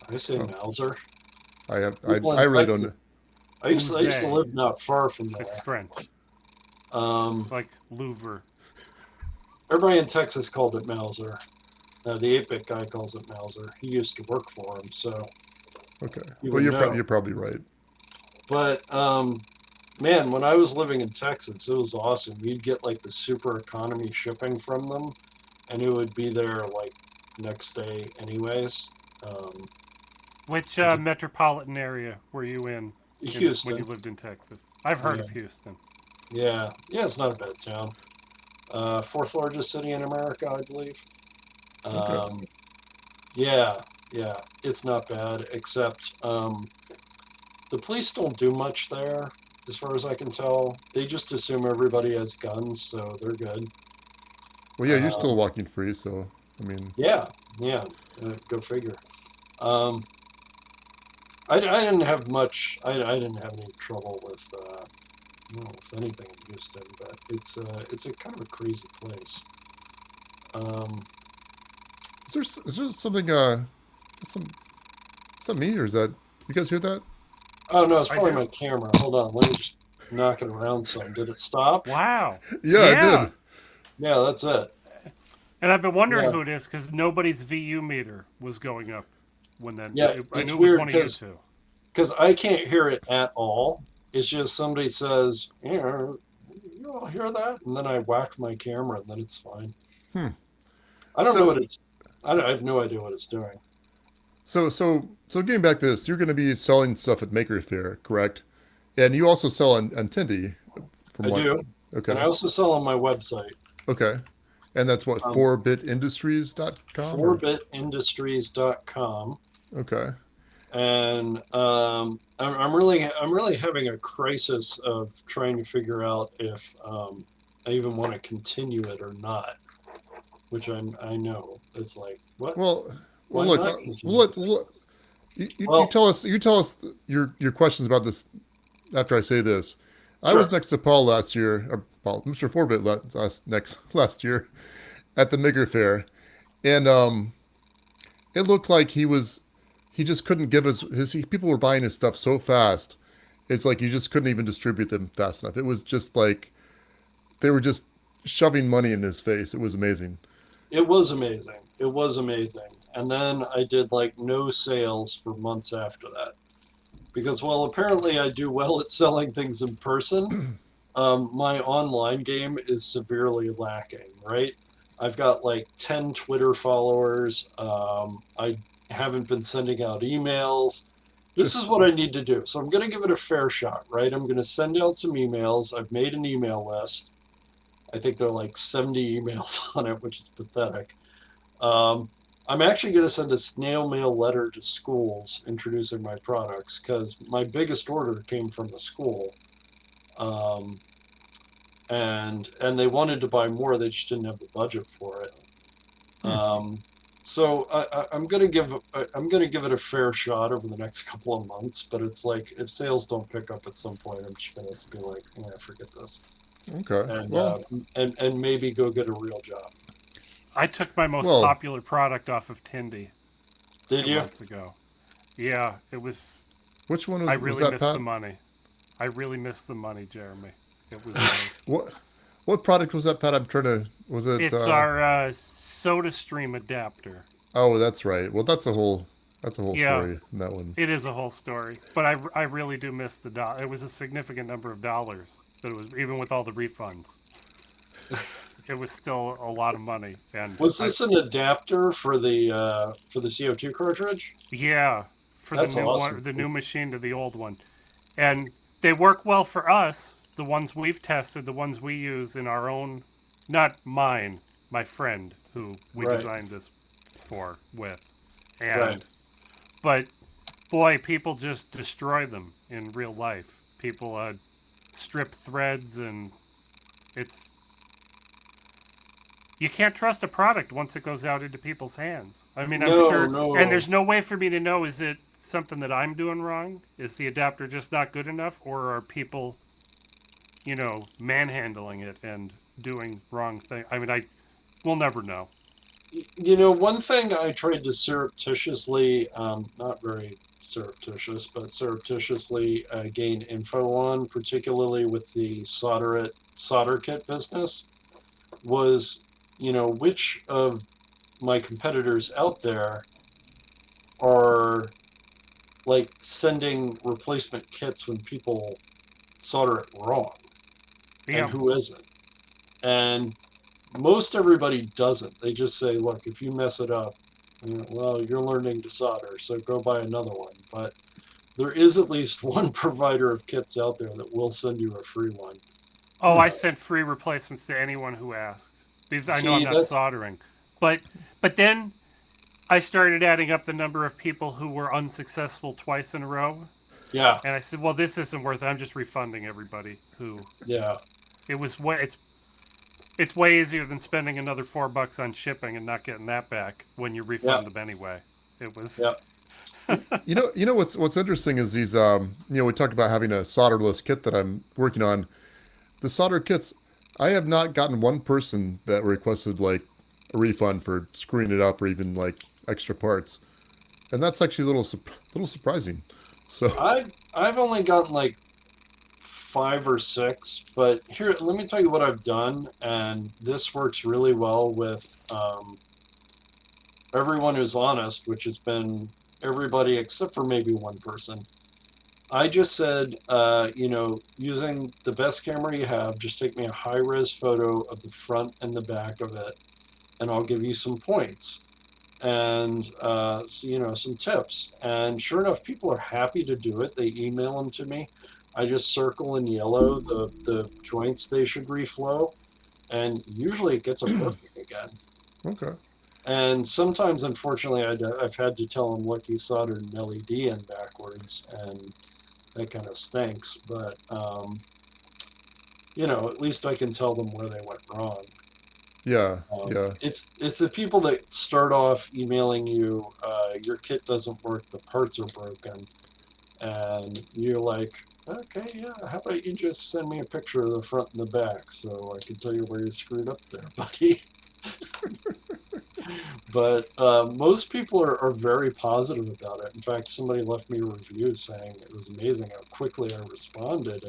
I say Oh, Mauser. I have. People I in really don't Texas. know. I used to Uze. live not far from It's there. French, Um, like Louvre. everybody in Texas called it Mauser. The 8-bit guy calls it Mauser. He used to work for him, so Okay. he Well, would know. you're probably right. But man, when I was living in Texas, it was awesome. You'd get like the super economy shipping from them, and it would be there like next day, anyways. Um, Which 'cause metropolitan area were you when you Houston, lived in Texas? I've heard yeah, of Houston. yeah, it's not a bad town. Fourth largest city in America, I believe. Okay. Um, yeah, yeah, it's not bad, except the police don't do much there, as far as I can tell. They just assume everybody has guns, so they're good. Well, yeah, you're still Um, walking free, so I mean, yeah, yeah, go figure. Um, I didn't have much. I didn't have any trouble with with anything in Houston, but it's a kind of a crazy place. Um, is there something some is that me or is that you guys hear that? oh no, it's I probably do. my camera. Hold on, let me just knock it around some. Did it stop? Wow. Yeah, I Yeah. did. Yeah, that's it. And I've been wondering Yeah, who it is because nobody's VU meter was going up when then yeah, I it's knew it was weird one of you because two. I can't hear it at all. It's just somebody says, "Yeah, you all hear that?" And then I whack my camera, and then it's fine. Hmm. I don't know what So it's. I have no idea what it's doing. so getting back to this, you're going to be selling stuff at Maker Faire, correct? And you also sell on Tindy, from I what? do, and I Okay, also sell on my website, okay. And that's what um, 4bitindustries.com or 4bitindustries.com. okay. And I'm really having a crisis of trying to figure out if I even want to continue it or not. Which I know it's like what? Well, well, Why look, not continue it? you Well, tell us your questions about this after I say this. I was sure. next to Paul last year, or Paul, Mr. Forbit last year at the Maker Fair, and it looked like he just couldn't give us people were buying his stuff so fast. It's like you just couldn't even distribute them fast enough. It was just like they were just shoving money in his face. It was amazing. It was amazing. It was amazing. And then I did like no sales for months after that because well, apparently I do well at selling things in person. My online game is severely lacking, right? I've got like 10 Twitter followers. I haven't been sending out emails. This is Just what I need to do. So I'm going to give it a fair shot, right? I'm going to send out some emails. I've made an email list. I think there are like 70 emails on it, which is pathetic. Um, I'm actually going to send a snail mail letter to schools introducing my products because my biggest order came from a school. Um, and they wanted to buy more. They just didn't have the budget for it. hmm, Um, so I'm gonna give it a fair shot over the next couple of months. But it's like if sales don't pick up at some point, I'm just gonna be like, yeah, forget this, okay. and Well, and maybe go get a real job. I took my most well, popular product off of Tindy Did 2 months ago. Yeah, it was. which one I was really that, missed the Pat? money. I really missed the money, Jeremy. It was nice. What product was that, Pat? I'm trying to. Was it? It's our Soda Stream adapter. Oh, that's right. Well, that's a whole Yeah, story in that one. it is a whole story, but I really do miss the dollar. It was a significant number of dollars. That it was even with all the refunds. It was still a lot of money, and Was I this an adapter for the CO2 cartridge? yeah for the That's new awesome. one, the new machine to the old one, and they work well for us. The ones we've tested, the ones we use in our own, not mine, my friend who we Right, designed this for with, right. and but boy, people just destroy them in real life. People strip threads, and it's you can't trust a product once it goes out into people's hands. I mean, I'm No, sure, and no. there's no way for me to know is it something that I'm doing wrong? Is the adapter just not good enough, or are people, manhandling it and doing wrong thing? I mean, we'll never know. One thing I tried to surreptitiously, not very surreptitious, but surreptitiously gain info on, particularly with the solder kit business, was, which of my competitors out there are like sending replacement kits when people solder it wrong, and Yeah. who isn't. And most everybody doesn't. They just say, look, if you mess it up, well, you're learning to solder, so go buy another one. But there is at least one provider of kits out there that will send you a free one. Oh, I sent free replacements to anyone who asked. Because I know I'm See, not that's soldering. But then I started adding up the number of people who were unsuccessful twice in a row. yeah, And I said, well, this isn't worth it. I'm just refunding everybody who yeah, it was way it's way easier than spending another $4 on shipping and not getting that back when you yeah, refund them anyway. It was yeah, What's interesting is these. We talked about having a solderless kit that I'm working on. The solder kits, I have not gotten one person that requested like a refund for screwing it up or even like extra parts, and that's actually little surprising. So, I've only gotten like 5 or 6, but here, let me tell you what I've done, and this works really well with everyone who's honest, which has been everybody except for maybe one person. I just said, using the best camera you have, just take me a high res photo of the front and the back of it, and I'll give you some points and some tips. And sure enough, people are happy to do it. They email them to me. I just circle in yellow the joints they should reflow, and usually it gets them working again. okay. And sometimes, unfortunately, I've had to tell them, look, you soldered an LED in backwards, and that kind of stinks. But, at least I can tell them where they went wrong. Yeah, yeah. It's the people that start off emailing you, your kit doesn't work, the parts are broken, and you're like, okay, yeah, how about you just send me a picture of the front and the back so I can tell you where you screwed up there, buddy. But most people are very positive about it. In fact, somebody left me a review saying it was amazing how quickly I responded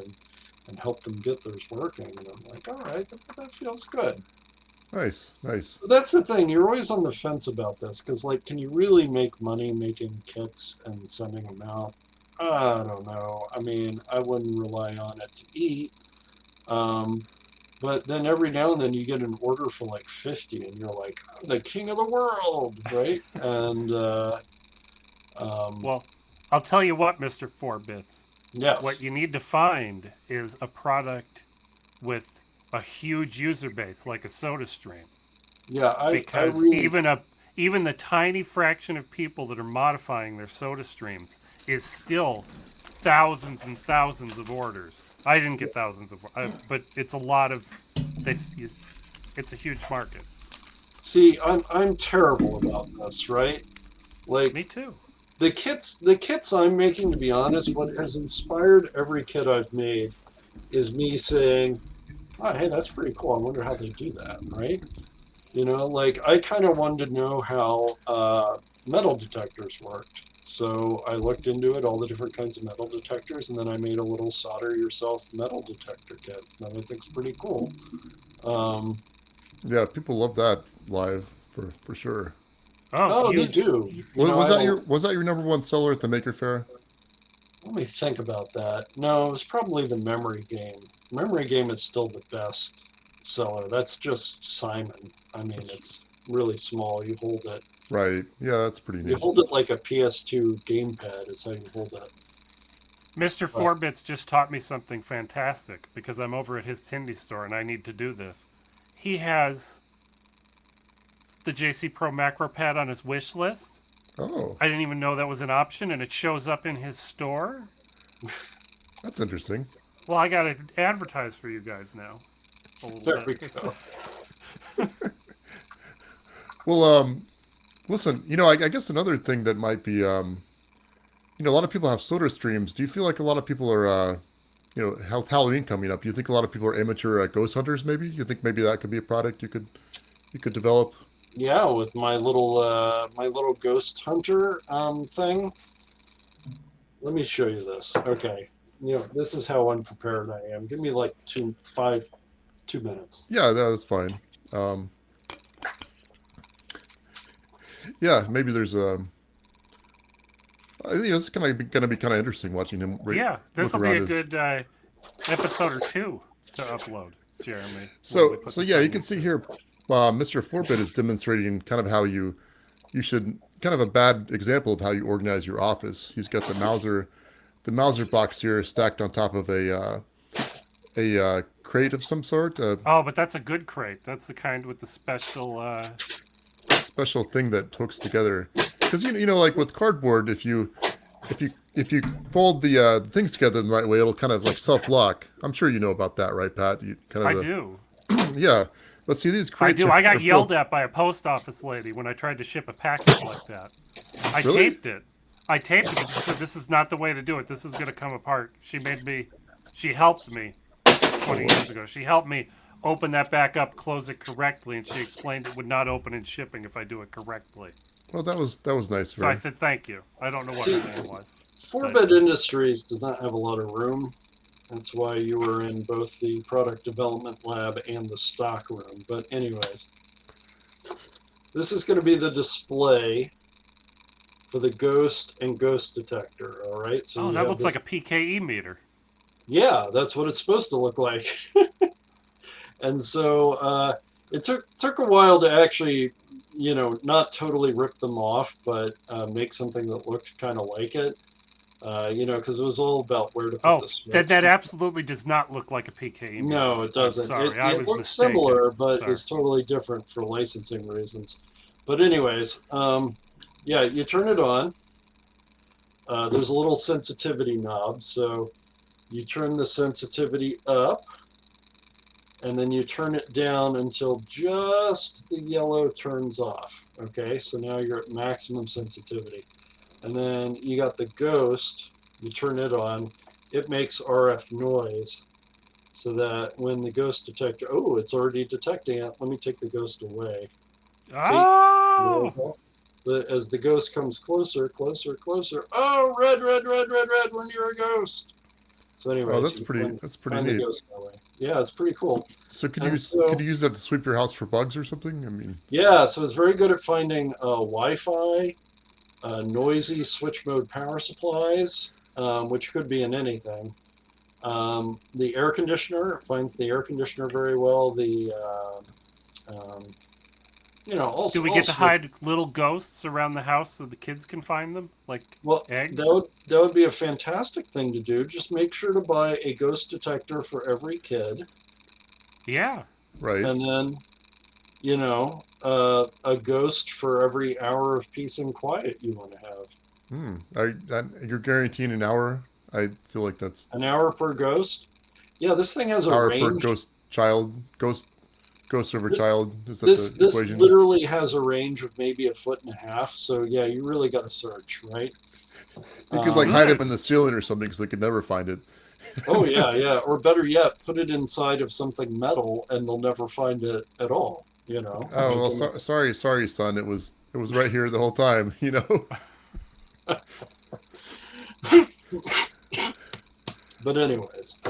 and helped them get theirs working. And I'm like, all right, that feels good. Nice, nice. But that's the thing. You're always on the fence about this because, like, can you really make money making kits and sending them out? I don't know. I mean, I wouldn't rely on it to eat. Um, but then every now and then you get an order for like 50 and you're like, I'm the king of the world, right? And um, well, I'll tell you what, Mr. 4-Bits. What yes, you need to find is a product with a huge user base like a SodaStream. yeah, I Because really, even the tiny fraction of people that are modifying their soda streams is still thousands and thousands of orders. I didn't get thousands of, but it's a lot of this. It's a huge market. see, I'm terrible about this, right? Like Me too. the kits I'm making, to be honest, what has inspired every kit I've made is me saying, oh, hey, that's pretty cool. I wonder how they do that, right? Like I kind of wanted to know how metal detectors worked. So I looked into it, all the different kinds of metal detectors, and then I made a little solder yourself metal detector kit that I think's pretty cool. Um, Yeah, people love that live for sure. Oh, oh, they do. I have a, Was that your number one seller at the Maker Faire? let me think about that. No, it was probably the memory game. Memory game is still the best seller. That's just Simon. I mean, It's it's really small. right. Yeah, that's pretty You neat. hold it like a PS2 gamepad. Is how you hold it. Mr. But 4-Bits just taught me something fantastic because I'm over at his Tindy store and I need to do this. He has the JC Pro Macro Pad on his wish list. Oh, I didn't even know that was an option, and it shows up in his store. that's interesting. Well, I gotta advertise for you guys now. A little there we bit. go. Well, listen, I guess another thing that might be, a lot of people have soda streams. Do you feel like a lot of people are, Halloween coming up? Do you think a lot of people are amateur ghost hunters? Maybe you think maybe that could be a product you could develop. Yeah, with my little ghost hunter thing. Let me show you this. Okay, this is how unprepared I am. Give me like 2 minutes. Yeah, that's fine. Um, yeah, maybe there's it's gonna be kind of interesting watching him Yeah, this look will be around a his. good episode or two to upload, Jeremy. when So we put so this yeah, on you can see YouTube. here, Mr. Forbit is demonstrating kind of how you should kind of a bad example of how you organize your office. He's got the Mauser box here stacked on top of a crate of some sort, a Oh, but that's a good crate. That's the kind with the special. special thing that hooks together. Because like with cardboard, if you fold the things together in the right way, it'll kind of like self-lock. I'm sure you know about that, right, Pat? You kind I of do. yeah. But see, these I crates do. are, I got are yelled built. at by a post office lady when I tried to ship a package like that. I Really? taped it. I taped it. She said, "This is not the way to do it. This is going to come apart." She helped me. This is Oh, 20 years ago. She helped me open that back up, close it correctly, and she explained it would not open in shipping if I do it correctly. well, that was nice of So I her. said, "Thank you." I don't know what See, her name was. Forbit Industries does not have a lot of room. That's why you were in both the product development lab and the stock room. But anyways, this is going to be the display for the ghost and ghost detector. All right. So Oh, you that have looks this. like a PKE meter. Yeah, that's what it's supposed to look like. And so it took a while to actually, not totally rip them off, but make something that looked kind of like it. Because it was all about where to put Oh, the that switch. absolutely does not look like a PKE meter. No, it I'm doesn't. sorry, I It was looks mistaken. similar, but Sorry. is totally different for licensing reasons. But anyways, yeah, you turn it on. There's a little sensitivity knob, so you turn the sensitivity up, and then you turn it down until just the yellow turns off. Okay, so now you're at maximum sensitivity. And then you got the ghost, you turn it on, it makes RF noise so that when the ghost detector, oh, it's already detecting it. Let me take the ghost away. See, Oh, as the ghost comes closer, closer, closer, oh, red, red, red, red, red, when you're a ghost. So Oh, anyways, that's you pretty. That's pretty find the neat. ghost that way. Yeah, it's pretty cool. So could you And could so, you use that to sweep your house for bugs or something? I mean, yeah, so it's very good at finding Wi-Fi, noisy switch mode power supplies, which could be in anything. The air conditioner finds the air conditioner very well. Um, do we all get to switch. hide little ghosts around the house so the kids can find them, like Well, eggs? that would be a fantastic thing to do. Just make sure to buy a ghost detector for every kid, Yeah. right? and then a ghost for every hour of peace and quiet you want to have. You're guaranteeing an hour. I feel like that's An hour per ghost. Yeah, this thing has a hour per range. ghost over This child. Is that this the this equation? literally has a range of maybe a foot and a half. So yeah, you really got to search, right? You could like hide him Good. in the ceiling or something so they could never find it. Oh yeah, yeah. Or better yet, put it inside of something metal and they'll never find it at all. Oh Make well, them. sorry, son. It was right here the whole time. But anyways,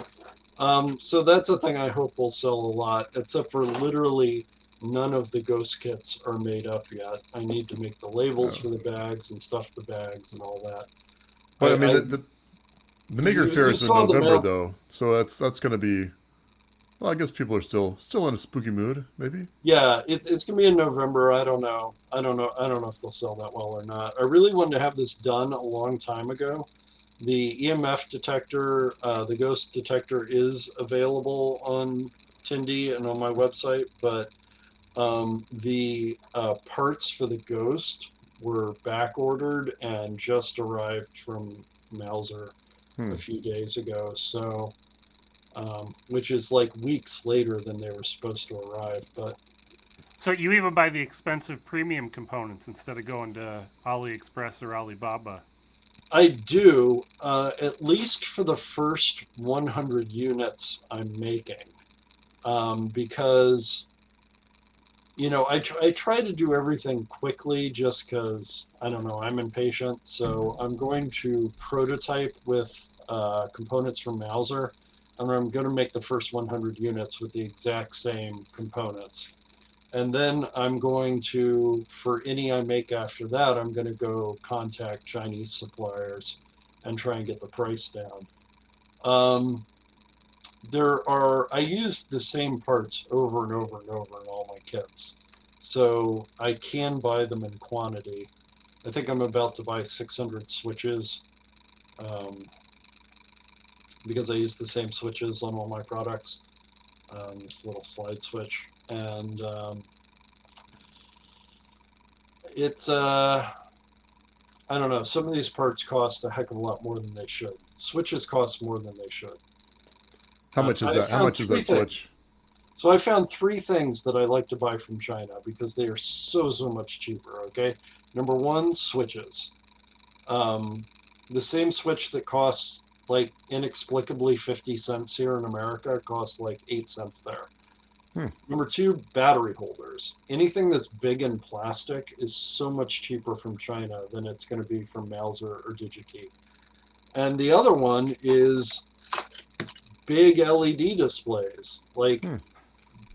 so that's a thing I hope will sell a lot. Except for literally none of the ghost kits are made up yet. I need to make the labels Oh. for the bags and stuff the bags and all that. But I mean, I the Maker Fair you is in saw the November mail. though, so that's gonna be. Well, I guess people are still in a spooky mood, maybe. Yeah, it's gonna be in November. I don't know. I don't know if they'll sell that well or not. I really wanted to have this done a long time ago. The EMF detector, the ghost detector, is available on Tindy and on my website, but the parts for the ghost were back ordered and just arrived from Mauser Hmm. a few days ago. So, which is like weeks later than they were supposed to arrive. But So you even buy the expensive premium components instead of going to AliExpress or Alibaba. I do, at least for the first 100 units I'm making, because I try to do everything quickly just because I don't know, I'm impatient. So I'm going to prototype with components from Mauser, and I'm going to make the first 100 units with the exact same components. And then I'm going to, for any I make after that, I'm going to go contact Chinese suppliers and try and get the price down. I use the same parts over and over and over in all my kits. So I can buy them in quantity. I think I'm about to buy 600 switches, because I use the same switches on all my products. This little slide switch. And it's, I don't know, some of these parts cost a heck of a lot more than they should. Switches cost more than they should. How much is I that? How found much is that three switch? things. So I found three things that I like to buy from China because they are so much cheaper. Okay, number one, switches. The same switch that costs like inexplicably 50 cents here in America costs like 8 cents there. Hmm. Number two, battery holders. Anything that's big and plastic is so much cheaper from China than it's going to be from Mauser or DigiKey. And the other one is big LED displays. Like,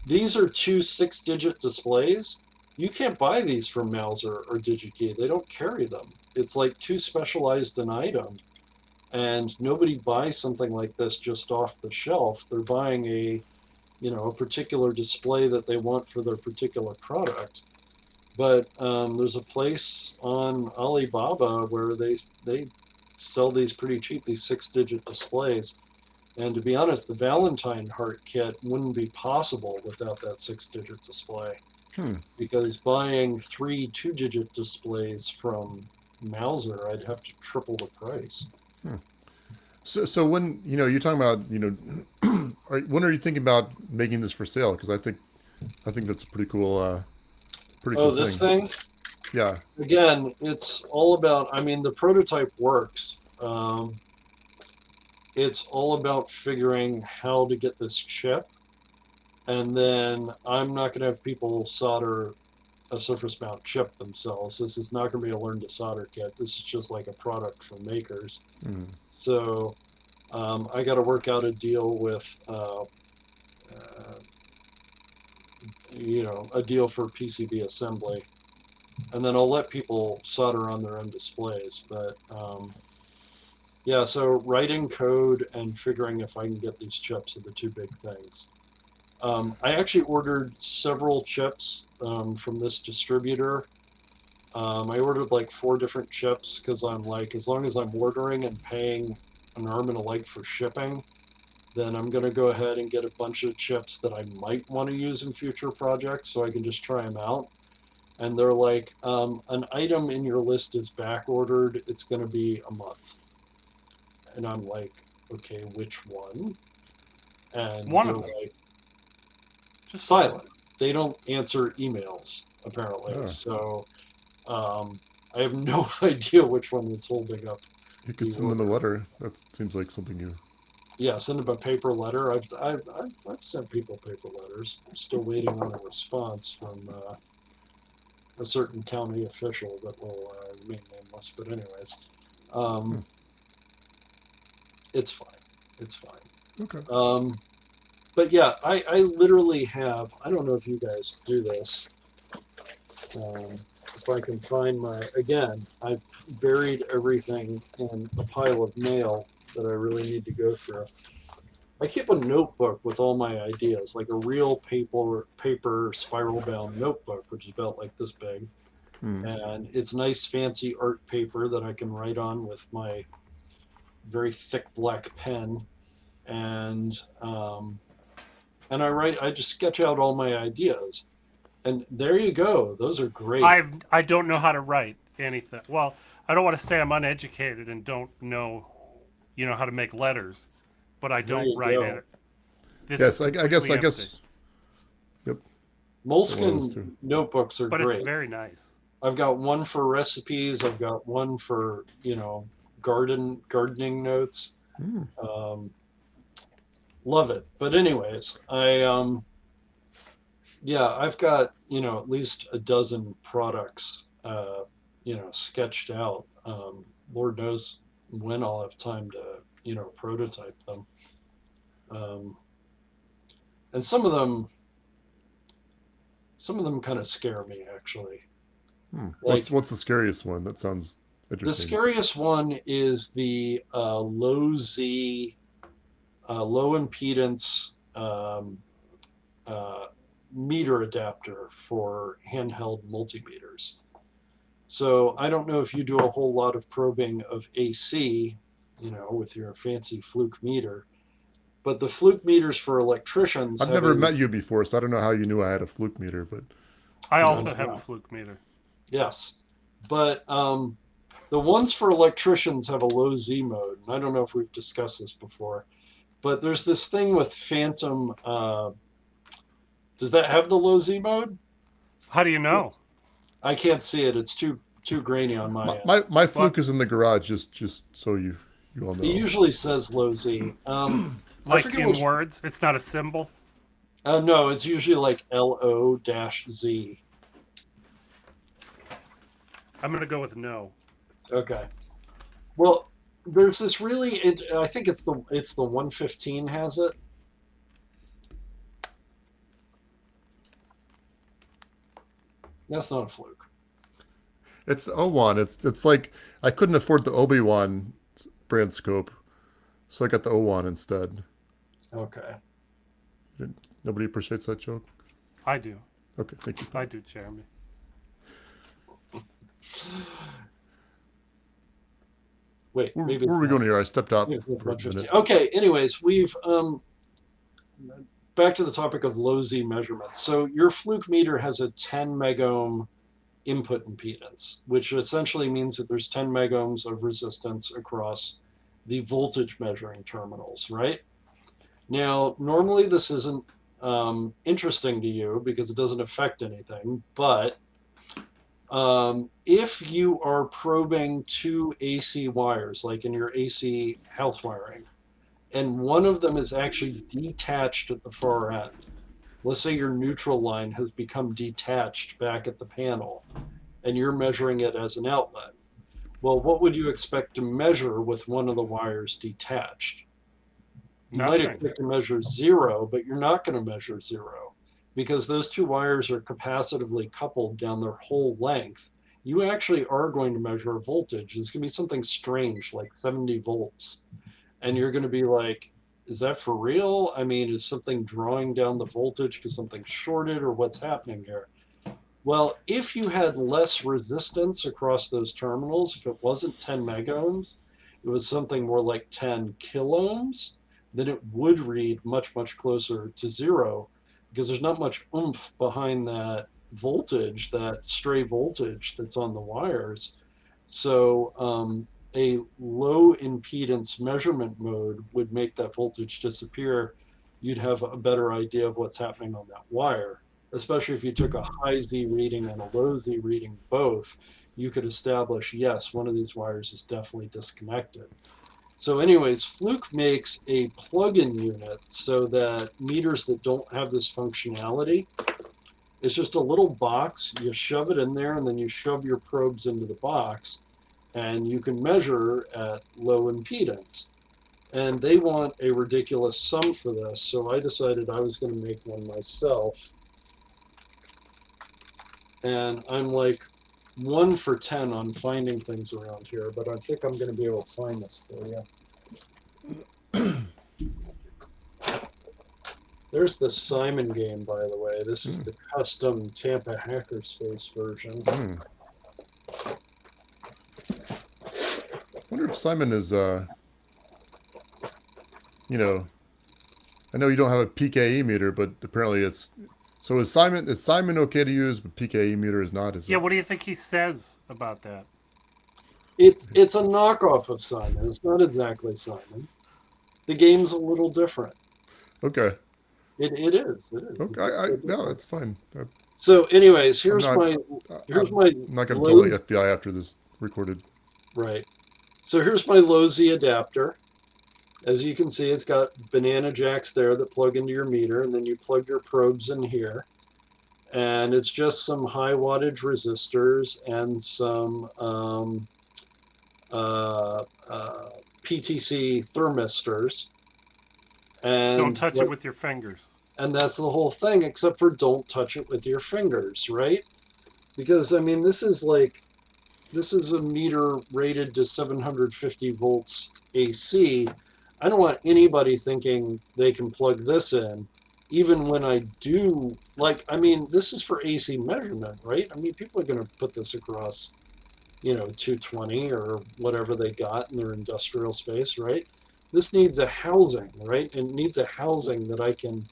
these are two 6-digit displays. You can't buy these from Mauser or DigiKey. They don't carry them. It's like too specialized an item. And nobody buys something like this just off the shelf. They're buying a particular display that they want for their particular product. But there's a place on Alibaba where they sell these pretty cheap, these 6-digit displays. And to be honest, the Valentine heart kit wouldn't be possible without that 6-digit display. Because buying 3 2-digit displays from Mauser, I'd have to triple the price. So when you're talking about when are you thinking about making this for sale? Because I think that's a pretty cool This thing. thing? Yeah. Again, it's all about, I mean, the prototype works. It's all about figuring how to get this chip. And then I'm not going to have people solder a surface mount chip themselves. This is not going to be a learn to solder kit. This is just like a product for makers. So I got to work out a deal with, a deal for PCB assembly. And then I'll let people solder on their own displays. But yeah, so writing code and figuring if I can get these chips are the two big things. I actually ordered several chips from this distributor. I ordered like 4 different chips because I'm like, as long as I'm ordering and paying an arm and a leg for shipping, then I'm going to go ahead and get a bunch of chips that I might want to use in future projects so I can just try them out. And they're like, an item in your list is back ordered. It's going to be a month. And I'm like, okay, which one? And One they're of them. like, Just silent. They don't answer emails, apparently. Oh. So I have no idea which one is holding up. You could send them a letter. That seems like something you. Yeah, send them a paper letter. I've sent people paper letters. I'm still waiting on a response from a certain county official that will remain nameless. But anyways, it's fine. It's fine. Okay. But yeah, I literally have, I don't know if you guys do this. If I can find again, I've buried everything in a pile of mail that I really need to go through. I keep a notebook with all my ideas, like a real paper spiral bound notebook, which is about like this big. And it's nice fancy art paper that I can write on with my very thick black pen. And I just sketch out all my ideas. And there you go. Those are great. I don't know how to write anything. Well, I don't want to say I'm uneducated and don't know, how to make letters, but I don't write it. Yes, I guess. Yep. Moleskine notebooks are but great. It's very nice. I've got one for recipes. I've got one for, gardening notes. Mm. Love it. But anyways, I've got, at least a dozen products, sketched out. Lord knows when I'll have time to, prototype them. And some of them kind of scare me, actually. What's the scariest one? That sounds The interesting. scariest one is the low Z, low impedance meter adapter for handheld multimeters. So I don't know if you do a whole lot of probing of AC, with your fancy Fluke meter, but the Fluke meters for electricians I've never met you before, so I don't know how you knew I had a Fluke meter, but I No, also no, have no. a Fluke meter. Yes, but the ones for electricians have a low Z mode, and I don't know if we've discussed this before, but there's this thing with Phantom. Does that have the low Z mode? How do you know? I can't see it. It's too grainy on my end. my Fluke is in the garage. Just so you all It know. usually says low Z. Like forget in which- words? It's not a symbol? No, it's usually like LO-Z. I'm going to go with no. Okay. Well, there's this really. I think it's the 115 has it. That's not a Fluke. It's O1. It's like I couldn't afford the Obi-Wan brand scope, so I got the O1 instead. Okay. Nobody appreciates that joke. I do. Okay, thank you. I do, Jeremy. Wait, Where maybe are we going here? I stepped out it's for a 115. minute. Okay. Anyways, we've back to the topic of low Z measurements. So your Fluke meter has a 10 megohm input impedance, which essentially means that there's 10 megohms of resistance across the voltage measuring terminals, right? Now, normally this isn't interesting to you because it doesn't affect anything, but if you are probing two AC wires, like in your AC house wiring, and one of them is actually detached at the far end, let's say your neutral line has become detached back at the panel, and you're measuring it as an outlet. Well, what would you expect to measure with one of the wires detached? You might Nothing. expect to measure 0, but you're not going to measure 0 because those two wires are capacitively coupled down their whole length. You actually are going to measure a voltage. It's going to be something strange, like 70 volts. And you're going to be like, is that for real? I mean, is something drawing down the voltage because something's shorted, or what's happening here? Well, if you had less resistance across those terminals, if it wasn't 10 megohms, it was something more like 10 kiloohms, then it would read much, much closer to 0 because there's not much oomph behind that voltage, that stray voltage that's on the wires. So a low impedance measurement mode would make that voltage disappear. You'd have a better idea of what's happening on that wire, especially if you took a high Z reading and a low Z reading both. You could establish, yes, one of these wires is definitely disconnected. So anyways, Fluke makes a plug-in unit so that meters that don't have this functionality, it's just a little box. You shove it in there, and then you shove your probes into the box, and you can measure at low impedance. And they want a ridiculous sum for this, so I decided I was going to make one myself. And I'm like 1 for 10 on finding things around here, but I think I'm going to be able to find this for you. There's the Simon game, by the way. This is the custom Tampa Hackerspace version. I wonder if Simon is, I know you don't have a PKE meter, but apparently it's. So is Simon okay to use, but PKE meter is not? Is Yeah, it? what do you think he says about that? It's a knockoff of Simon. It's not exactly Simon. The game's a little different. Okay. It is. Okay. No, it's fine. So, anyways, here's I'm my not going to low- tell the FBI after this recorded. Right. So here's my low Z adapter. As you can see, it's got banana jacks there that plug into your meter, and then you plug your probes in here. And it's just some high wattage resistors and some PTC thermistors. And Don't touch it with your fingers. And that's the whole thing, except for don't touch it with your fingers, right? Because, I mean, this is a meter rated to 750 volts AC. I don't want anybody thinking they can plug this in, even when I do, like, I mean, this is for AC measurement, right? I mean, people are going to put this across, 220 or whatever they got in their industrial space, right? This needs a housing, right? It needs a housing that I can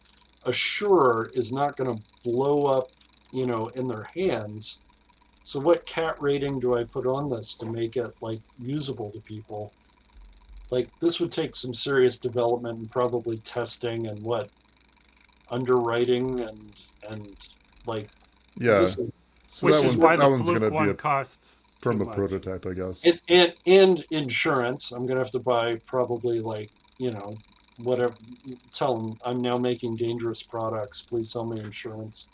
assure is not going to blow up, in their hands. So what cat rating do I put on this to make it like usable to people? Like this would take some serious development and probably testing and underwriting and like Yeah. this So Which that is one's why that the one's Fluke gonna be one costs too from a much. prototype, I guess. and insurance. I'm gonna have to buy probably like whatever. Tell them I'm now making dangerous products. Please sell me insurance,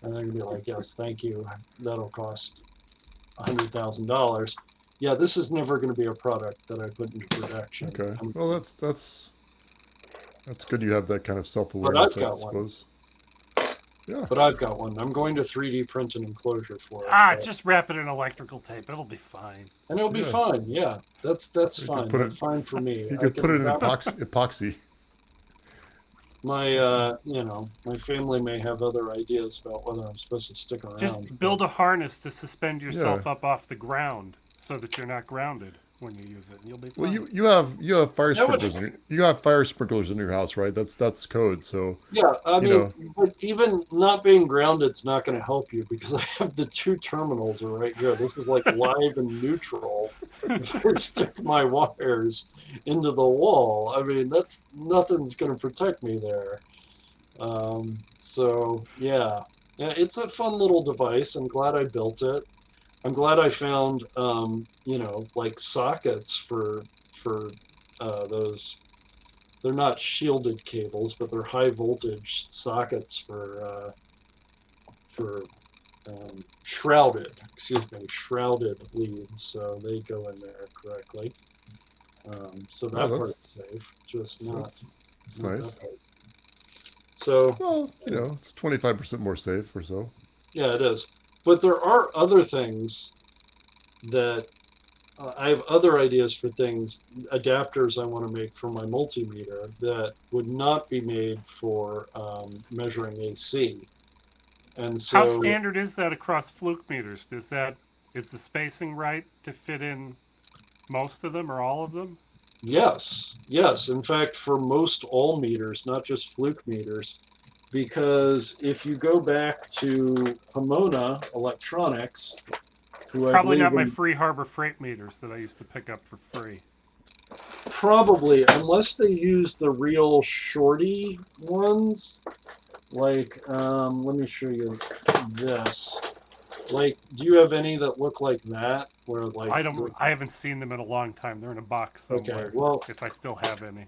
and they're gonna be like, yes, thank you. That'll cost $100,000. Yeah, this is never going to be a product that I put into production. Okay. Well, that's good. You have that kind of But self-awareness, I've I got one. suppose. Yeah. But I've got one. I'm going to 3D print an enclosure for it. Ah, just wrap it in electrical tape. It'll be fine. And it'll be Yeah. fine. Yeah, that's You fine. could put That's it- fine for me. You I could put it in wrap epoxy. My my family may have other ideas about whether I'm supposed to stick around. Just build a harness to suspend yourself up off the ground so that you're not grounded when you use it, and you'll be fine. Well, you have fire That would- sprinklers. You have fire sprinklers in your house, right? That's code. So Yeah, I mean, know. but even not being grounded's not going to help you because I have the two terminals are right here. This is like live and neutral. If I stick my wires into the wall, I mean, nothing's going to protect me there. So yeah, it's a fun little device. I'm glad I built it. I'm glad I found, like sockets for those. They're not shielded cables, but they're high voltage sockets for shrouded leads, so they go in there correctly. So that that's- part's safe, just so not. it's not nice. that part. So Well, it's 25% more safe or so. yeah, it is. But there are other things that I have other ideas for things, adapters I want to make for my multimeter that would not be made for measuring AC. And so, How standard is that across Fluke meters? Is the spacing right to fit in most of them or all of them? yes. In fact, for most all meters, not just Fluke meters, because if you go back to Pomona Electronics, who Probably I not believe my Free Harbor freight meters that I used to pick up for free. probably, unless they use the real shorty ones, like, let me show you this. Like, do you have any that look like that? Where like I haven't seen them in a long time. They're in a box somewhere. Okay, well, if I still have any.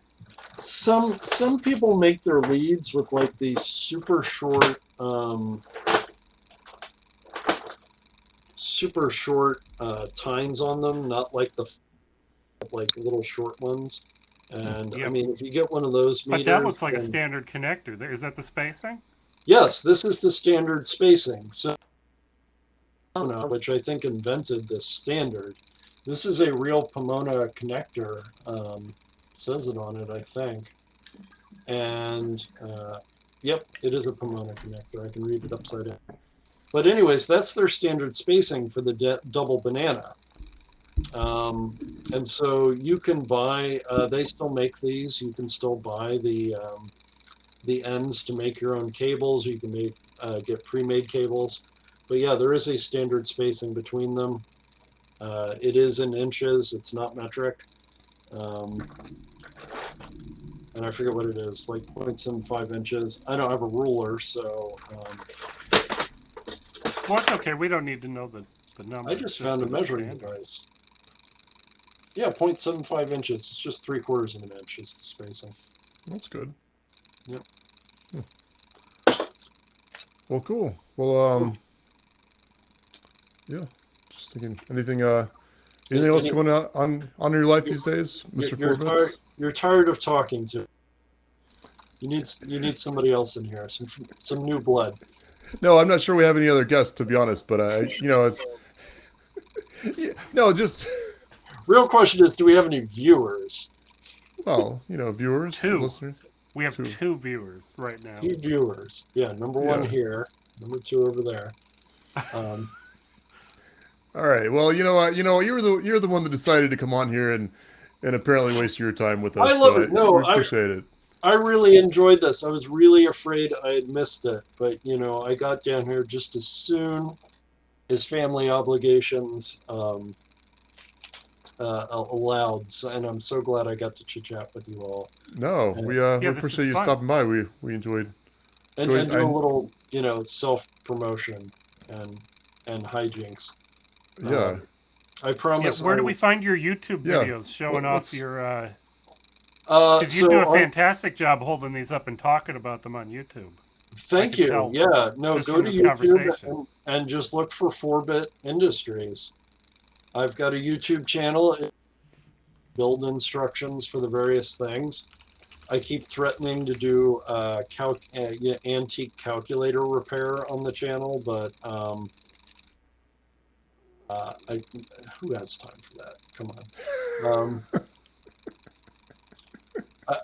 some people make their leads with like these super short tines on them, not like the like little short ones. And I Yep. mean, if you get one of those But meters, that looks like a then- standard connector. Is that the spacing? Yes, this is the standard spacing. So, which I think invented this standard. This is a real Pomona connector. Says it on it, I think. And yep, it is a Pomona connector. I can read it upside down. But anyways, that's their standard spacing for the double banana. And so you can buy. They still make these. You can still buy the ends to make your own cables. You can get pre-made cables. But yeah, there is a standard spacing between them. It is in inches. It's not metric. And I forget what it is, like 0.75 inches. I don't have a ruler, so Well, it's okay. We don't need to know the number. I just found a measuring device. Yeah, 0.75 inches. It's just 3/4 of an inch is the spacing. That's good. Yep. Well, cool. Well, yeah. Just thinking, anything else Any- going on in your life these days, Mr. You're tired. Forbits? You're tired of talking to. You need somebody else in here. Some new blood. No, I'm not sure we have any other guests, to be honest. But it's yeah, no, just Real question is, do we have any viewers? well, viewers, Two. listeners. We have Two. 2 viewers right now. 2 viewers. Yeah, number 1 Yeah. here, number 2 over there. All right. Well, you know what? You're the one that decided to come on here and apparently waste your time with us. I love so it. No, we appreciate it. I really enjoyed this. I was really afraid I had missed it, but I got down here just as soon as family obligations allowed. So, and I'm so glad I got to chit chat with you all No, we this appreciate is you fun. stopping by. We enjoyed. and Joy- do I- a little self promotion and hijinks. Yeah. I Yeah, promise. where do we find your YouTube Yeah. videos showing Well, off let's- your? Because you so do a on- fantastic job holding these up and talking about them on YouTube. Thank can you. tell Yeah, no, just go from to this YouTube conversation. and just look for 4-Bit Industries. I've got a YouTube channel. Build instructions for the various things. I keep threatening to do antique calculator repair on the channel, but who has time for that? Come on.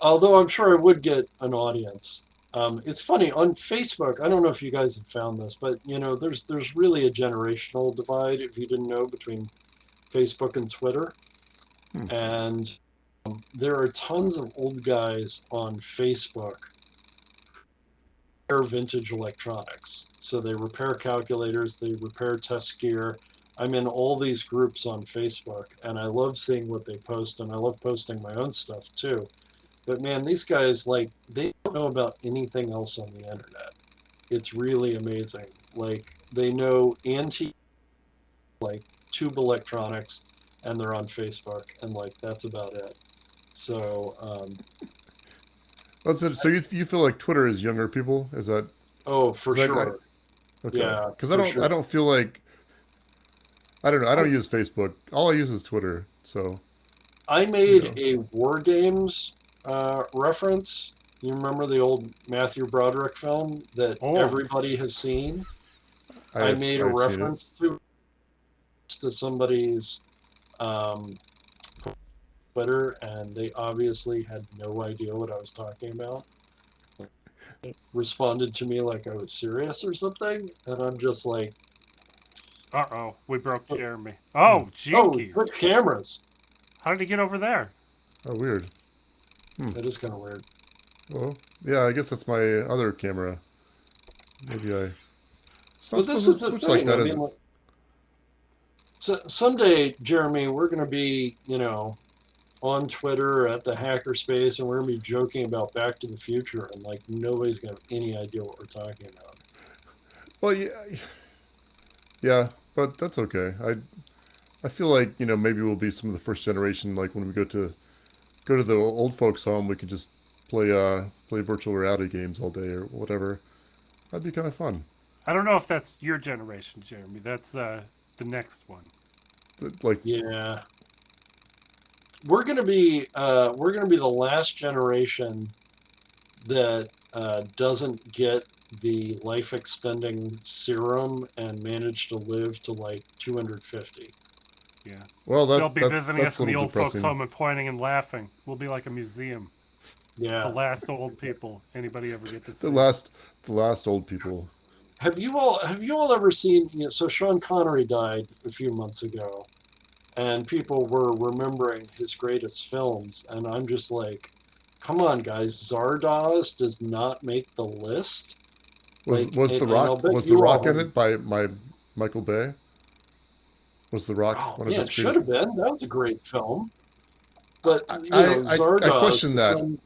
Although I'm sure I would get an audience. It's funny on Facebook. I don't know if you guys have found this, but there's really a generational divide, if you didn't know, between Facebook and Twitter. And there are tons of old guys on Facebook who repair vintage electronics. So they repair calculators, they repair test gear. I'm in all these groups on Facebook, and I love seeing what they post, and I love posting my own stuff too. But man, these guys, they don't know about anything else on the internet. It's really amazing. They know antique, tube electronics, and they're on Facebook, and that's about it. So, That's it. So you feel like Twitter is younger people? Is that? for Is that sure. right? Okay. Yeah, Because for I sure. don't feel like. I don't know. I don't use Facebook. All I use is Twitter. So. I made a War Games reference. You remember the old Matthew Broderick film that Oh. everybody has seen? I made a I've seen it. reference to somebody's Twitter, and they obviously had no idea what I was talking about. Responded to me like I was serious or something, and I'm just like, Uh-oh, we broke Jeremy. Oh, "Oh, Jinky. quick cameras!" How did he get over there? Oh, weird. That is kind of weird. Well, yeah. I guess that's my other camera. Maybe I. It's not But this supposed is to the switch thing. like that, I is mean, it? so someday, Jeremy, we're going to be, on Twitter or at the hackerspace, and we're going to be joking about Back to the Future, and nobody's going to have any idea what we're talking about. Well, yeah, but that's okay. I feel like maybe we'll be some of the first generation. Like when we go to the old folks' home, we could just play virtual reality games all day or whatever. That'd be kind of fun. I don't know if that's your generation, Jeremy. That's the next one. Like Yeah, we're going to be the last generation that doesn't get the life extending serum and manage to live to 250. Yeah. well, They'll be that's visiting us a in the little old folks' depressing. home and pointing and laughing. We'll be like a museum. Yeah. The last old people anybody ever get to see. The last old people. Have you all ever seen? So Sean Connery died a few months ago, and people were remembering his greatest films, and I'm just like, come on, guys, Zardoz does not make the list. Was and the I'll Rock bet was you the Rock all- in it by Michael Bay? Was the Rock Oh, one of yeah, his it should have been. That was a great film. But I Zardoz. question that. um,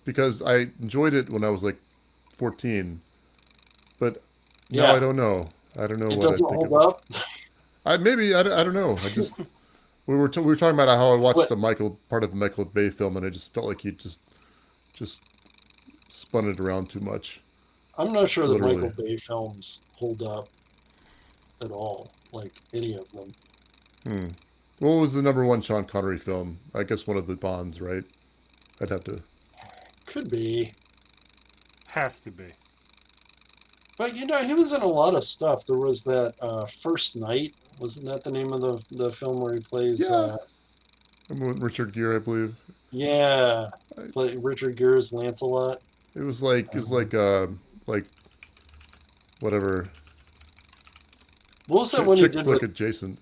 because I enjoyed it when I was 14, but now Yeah. I don't know. I don't know It what I doesn't think hold of. up. I don't know. I just we were talking about how I watched What? a part of a Michael Bay film, and I just felt like he just spun it around too much. I'm not sure that Literally. Michael Bay films hold up at all, like any of them. Hmm. What was the number one Sean Connery film? I guess one of the Bonds, right? I'd have to. Could be. Has to be. But he was in a lot of stuff. There was that First Night. Wasn't that the name of the film where he plays? Yeah. I'm with Richard Gere, I believe. Yeah, play Richard Gere's Lancelot. It was like like whatever What was that one he chick did flick with? adjacent.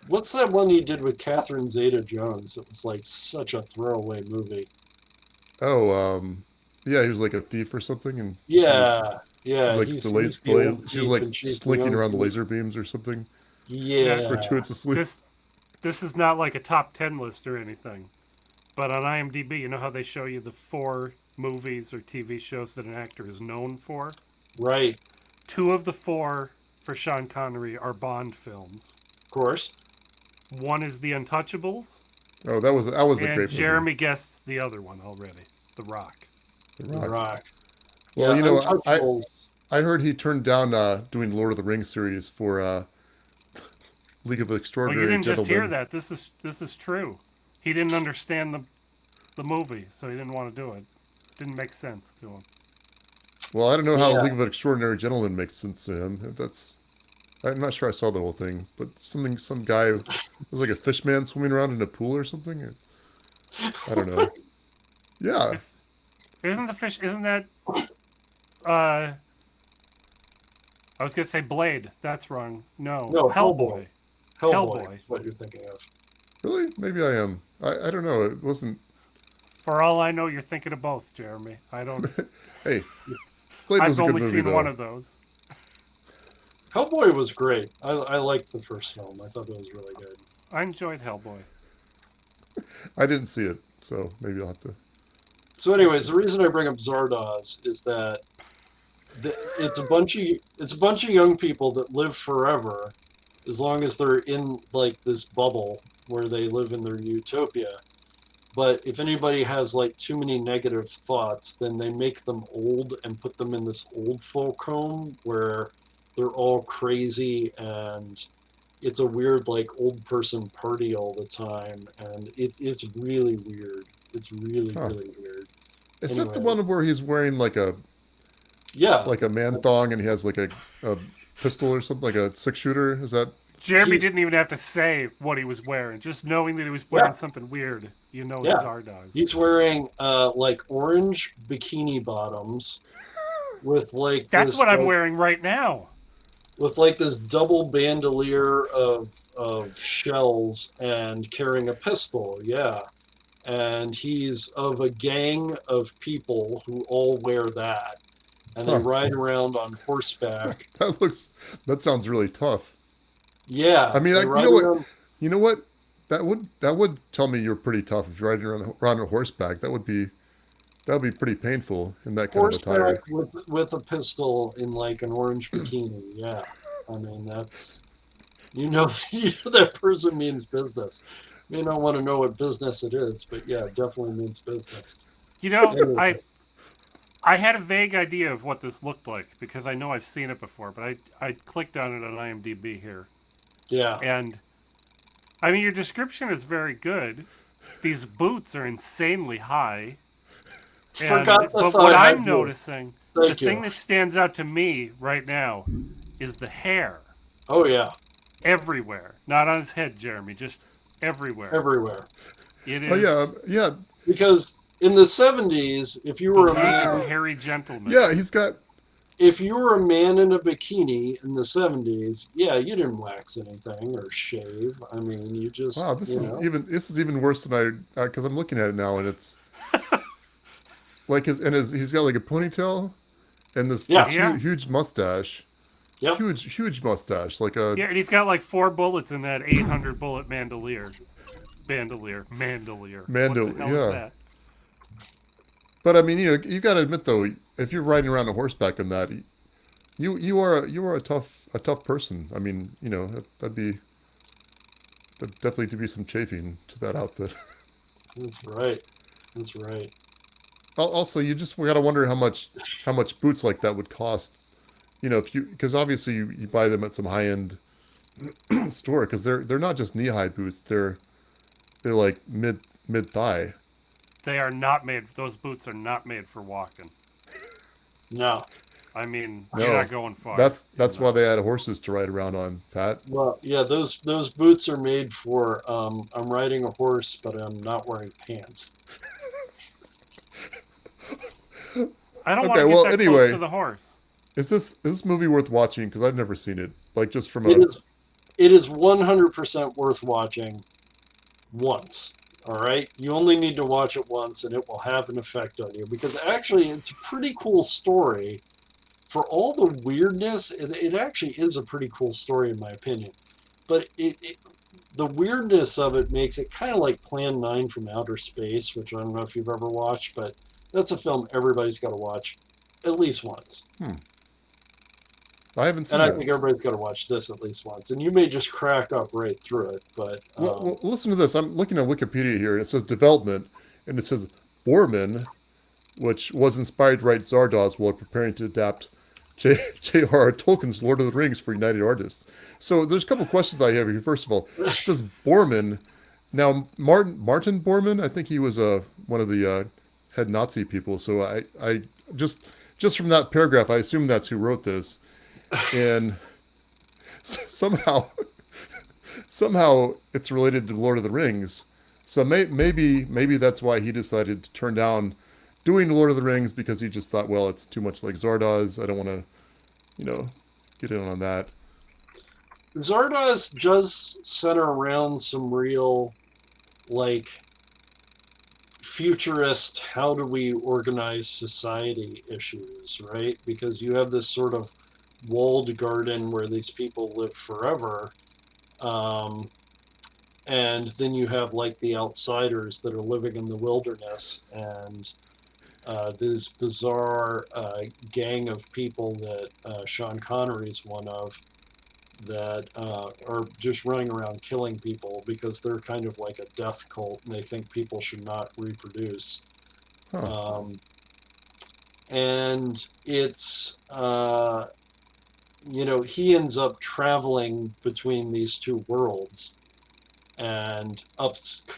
What's that one he did with Catherine Zeta-Jones? It was like such a throwaway movie. Oh, yeah, he was like a thief or something, and Yeah, she yeah. was like He's the old she was thief like and she's the slinking young around the thief. laser beams or something Yeah. gratuitously. This is not like a top 10 list or anything. But on IMDb, you know how they show you the 4 movies or TV shows that an actor is known for? Right. 2 of the 4 for Sean Connery are Bond films. Of course. 1 is The Untouchables, Oh, that was a and great Jeremy guessed the other one already, The Rock. movie. The Rock. Well, Yeah, you know, Untouchables. I heard he turned down doing Lord of the Rings series for League of Well, Extraordinary you didn't just hear Gentlemen. that. This is true. He didn't understand the movie, so he didn't want to do it. Didn't make sense to him. Well, I don't know how Yeah. League of Extraordinary Gentlemen makes sense to him. I'm not sure I saw the whole thing, but some guy was like a fish man swimming around in a pool or something. I don't know. Yeah, Isn't the fish? Isn't that? I was gonna say Blade. That's wrong. No, No, Hellboy. Hellboy. Hellboy. Is what you're thinking of. really? Maybe I am. I don't know. It wasn't. For all I know, you're thinking of both, Jeremy. I don't. Hey, Blade was I've a good only movie seen though. one of those. Hellboy was great. I liked the first film. I thought it was really good. I enjoyed Hellboy. I didn't see it, so maybe I'll have to. So, anyways, the reason I bring up Zardoz is that it's a bunch of young people that live forever, as long as they're in like this bubble where they live in their utopia. But if anybody has like too many negative thoughts, then they make them old and put them in this old folk home where they're all crazy and it's a weird like old person party all the time, and it's really weird. It's really Huh. really weird. Is that the Anyways. one where he's wearing like a Yeah, man thong and he has like a pistol or something, like a 6-shooter? Is that? Jeremy He's- didn't even have to say what he was wearing. Just knowing that he was wearing Yeah. something weird, you know Yeah. it's Zardoz. he's wearing like orange bikini bottoms with like That's this, what I'm like, wearing right now. with like this double bandolier of shells and carrying a pistol. Yeah, and he's of a gang of people who all wear that, and they Huh. ride around on horseback. That sounds really tough. Yeah, I mean, they you ride know what? around You know what? That would tell me you're pretty tough if you're riding around on horseback. That would be pretty painful in that kind of attire. horseback with a pistol in like an orange bikini. Yeah, I mean that's you know that person means business. May not want to know what business it is, but yeah, it definitely means business. You know, Anyways. I had a vague idea of what this looked like because I know I've seen it before, but I clicked on it on IMDb here. Yeah, And I mean, your description is very good. These boots are insanely high. forgot the But thought what I I'm had. noticing, Thank the thing you. that stands out to me right now is the hair Oh yeah, everywhere. Not on his head, Jeremy, just everywhere. everywhere. It is Oh yeah. Because in the 70s, if you the were a league man, of hairy gentlemen. Yeah, he's got. if you were a man in a bikini in the 70s, yeah, you didn't wax anything or shave. I mean, you just Wow, this you is know. even worse than I because I'm looking at it now and it's like he's got like a ponytail and this Yeah. huge mustache. Yep. Huge mustache, like a Yeah, and he's got like 4 bullets in that 800 bullet bandolier. Bandolier. What the hell yeah. is that? But I mean, you got to admit though, if you're riding around on horseback in that, you are a tough person. I mean, that'd be definitely to be some chafing to that outfit. That's right. That's right. Also, we gotta wonder how much boots like that would cost. You know, if you because obviously you buy them at some high end store because they're not just knee high boots. They're like mid thigh. They are not made. Those boots are not made for walking. No. I mean, No, you're not going far. that's why they had horses to ride around on, Pat. Well, yeah, those boots are made for I'm riding a horse, but I'm not wearing pants. I don't Okay, want to get well, that anyway. close to the horse. Is this movie worth watching? Because I've never seen it. Like just from It is 100% worth watching once. All right, you only need to watch it once, and it will have an effect on you because actually, it's a pretty cool story. For all the weirdness, it actually is a pretty cool story in my opinion. But the weirdness of it makes it kind of like Plan 9 from Outer Space, which I don't know if you've ever watched, but that's a film everybody's got to watch at least once. I haven't seen And I that. think everybody's got to watch this at least once. And you may just crack up right through it, but Well, listen to this. I'm looking at Wikipedia here, and it says development, and it says Borman, which was inspired to write Zardoz while preparing to adapt J.R.R. Tolkien's Lord of the Rings for United Artists. So there's a couple questions I have here. First of all, it says Borman. Now, Martin Bormann, I think he was one of the head Nazi people. So I just from that paragraph, I assume that's who wrote this. And somehow it's related to Lord of the Rings. So maybe that's why he decided to turn down doing Lord of the Rings because he just thought, well, it's too much like Zardoz. I don't want to, get in on that. Zardoz does center around some real, like, futurist, how do we organize society issues, right? Because you have this sort of walled garden where these people live forever. And then you have like the outsiders that are living in the wilderness and this bizarre gang of people that Sean Connery's one of that are just running around killing people because they're kind of like a death cult and they think people should not reproduce. Huh. And it's he ends up traveling between these two worlds and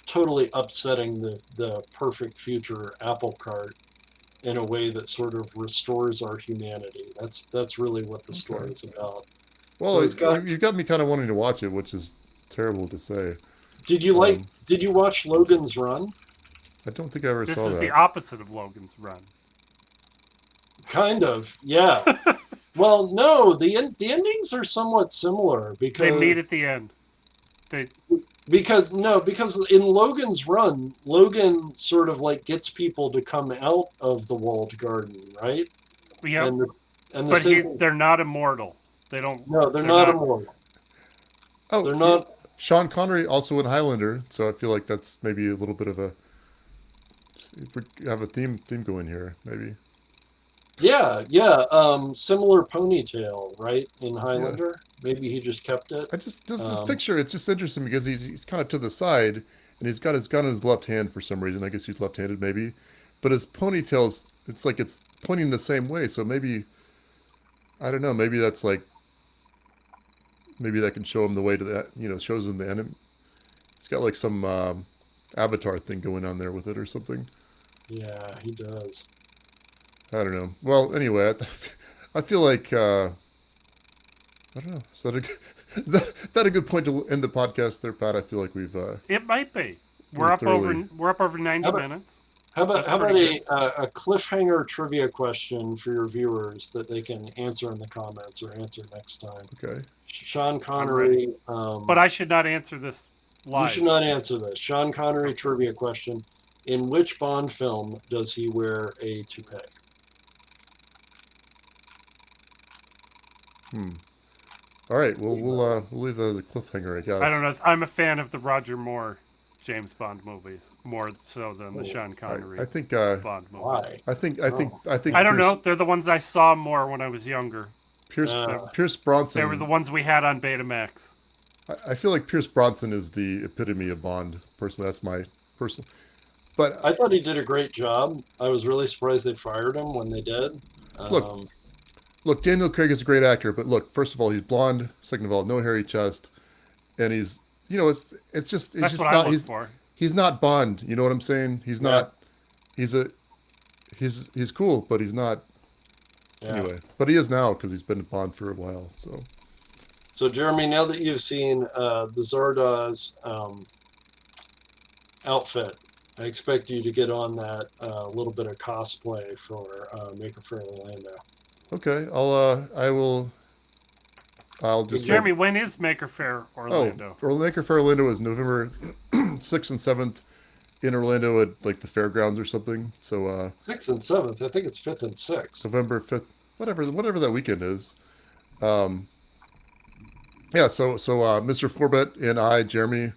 totally upsetting the perfect future apple cart in a way that sort of restores our humanity. That's really what the story is about. Well, So you got me kind of wanting to watch it, which is terrible to say. Did you watch Logan's Run? I don't think I ever This saw is that. the opposite of Logan's Run. Kind of, yeah. Well, no, the endings are somewhat similar because They meet at the end. because in Logan's Run, Logan sort of like gets people to come out of the walled garden, right? Yeah, And but they're not immortal. They don't. No, they're not immortal. Oh, They're not. Sean Connery also in Highlander, so I feel like that's maybe a little bit of a have a theme going here, maybe. Yeah. Similar ponytail, right? In Highlander, maybe he just kept it. This picture. It's just interesting because he's kind of to the side, and he's got his gun in his left hand for some reason. I guess he's left-handed, maybe, but his ponytail's it's like it's pointing the same way. So maybe I don't know. Maybe that's like maybe that can show him the way to that. Shows him the enemy. It's got like some avatar thing going on there with it or something. Yeah, he does. I don't know. Well, anyway, I feel like I don't know. Is that a good point to end the podcast there, Pat? I feel like we've It might be. We're up over 90 minutes. How about a cliffhanger trivia question for your viewers that they can answer in the comments or answer next time? Okay. Sean Connery. But I should not answer this live. You should not answer this. Sean Connery trivia question: in which Bond film does he wear a toupee? All right. Well, we'll leave that as a cliffhanger, I guess. I don't know. I'm a fan of the Roger Moore James Bond movies more so than the Sean Connery I think Bond movies. Why? I think I don't know. They're the ones I saw more when I was younger. Pierce Bronson. They were the ones we had on Betamax. I feel like Pierce Bronson is the epitome of Bond. Personally, that's my personal. But I thought he did a great job. I was really surprised they fired him when they did. look, Um, look, Daniel Craig is a great actor, but look, first of all, he's blonde. Second of all, no hairy chest, and he's, it's That's just what I not look for. he's not Bond. You know what I'm saying? He's Yeah. not. He's a he's cool, but he's not yeah. anyway. But he is now because he's been Bond for a while. So So, Jeremy, now that you've seen the Zardoz outfit, I expect you to get on that little bit of cosplay for Maker Faire Orlando. okay, I'll just Jeremy, when is Maker Faire Orlando? Maker Faire Orlando is November 6th and 7th in Orlando at like the fairgrounds or something. So 6th and 7th. I think it's 5th and 6th. November 5th, whatever that weekend is. Um, yeah, so Mr. Forbet and I, Jeremy,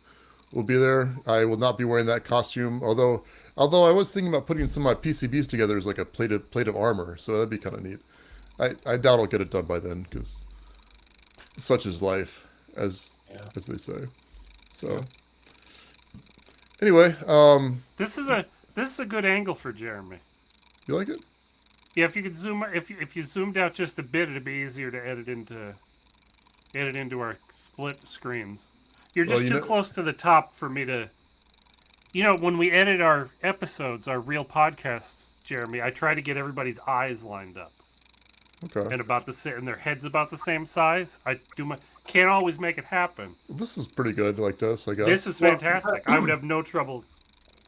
will be there. I will not be wearing that costume, although I was thinking about putting some of my PCBs together as like a plate of armor, so that'd be kind of neat. I doubt I'll get it done by then because such is life, Yeah. as they say. So Yeah. anyway, This is a good angle for Jeremy. you like it? Yeah, if you could zoom, if you zoomed out just a bit, it'd be easier to edit into our split screens. You're Well, just you too know- close to the top for me to. You know, when we edit our episodes, our real podcasts, Jeremy, I try to get everybody's eyes lined up Okay. and about the same, and their heads about the same size. I do my can't always make it happen. This is pretty good like this, I guess. This is fantastic. I would have no trouble.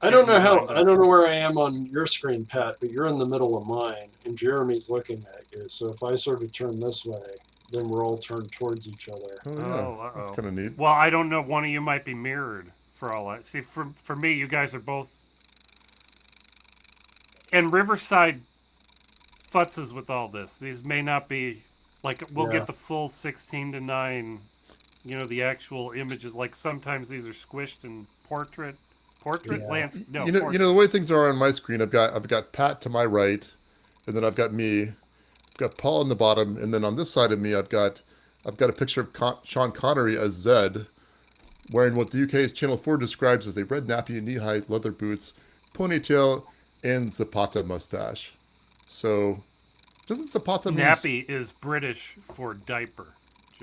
I don't know Getting lined I up. don't know where I am on your screen, Pat, but you're in the middle of mine, and Jeremy's looking at you. So if I sort of turn this way, then we're all turned towards each other. Oh yeah, Oh, that's uh-oh. kind of neat. Well, I don't know. One of you might be mirrored for all that. See, for me, you guys are both. And Riverside futzes with all this. These may not be like we'll Yeah. get the full 16:9. You know, the actual images. Like sometimes these are squished in portrait Yeah. lance. No, you know, portrait. the way things are on my screen. I've got Pat to my right, and then I've got me. I've got Paul on the bottom, and then on this side of me, I've got a picture of Sean Connery as Zed, wearing what the UK's Channel 4 describes as a red nappy, knee-high leather boots, ponytail, and Zapata mustache. So, doesn't Zapata mean Nappy is British for diaper.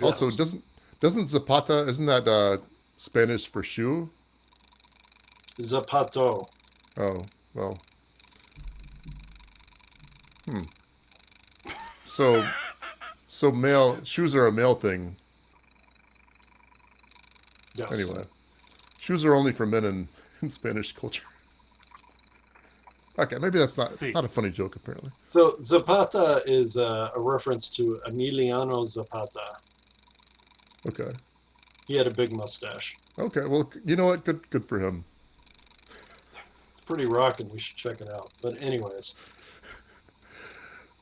also Yes. doesn't Zapata, isn't that Spanish for shoe? Zapato. Oh, well. So male shoes are a male thing. Yes. Anyway, shoes are only for men in Spanish culture. Okay, maybe that's See. not a funny joke apparently. So Zapata is a reference to Emiliano Zapata. Okay. He had a big mustache. Okay, well, you know what? Good for him. It's pretty rocking. We should check it out. But anyways,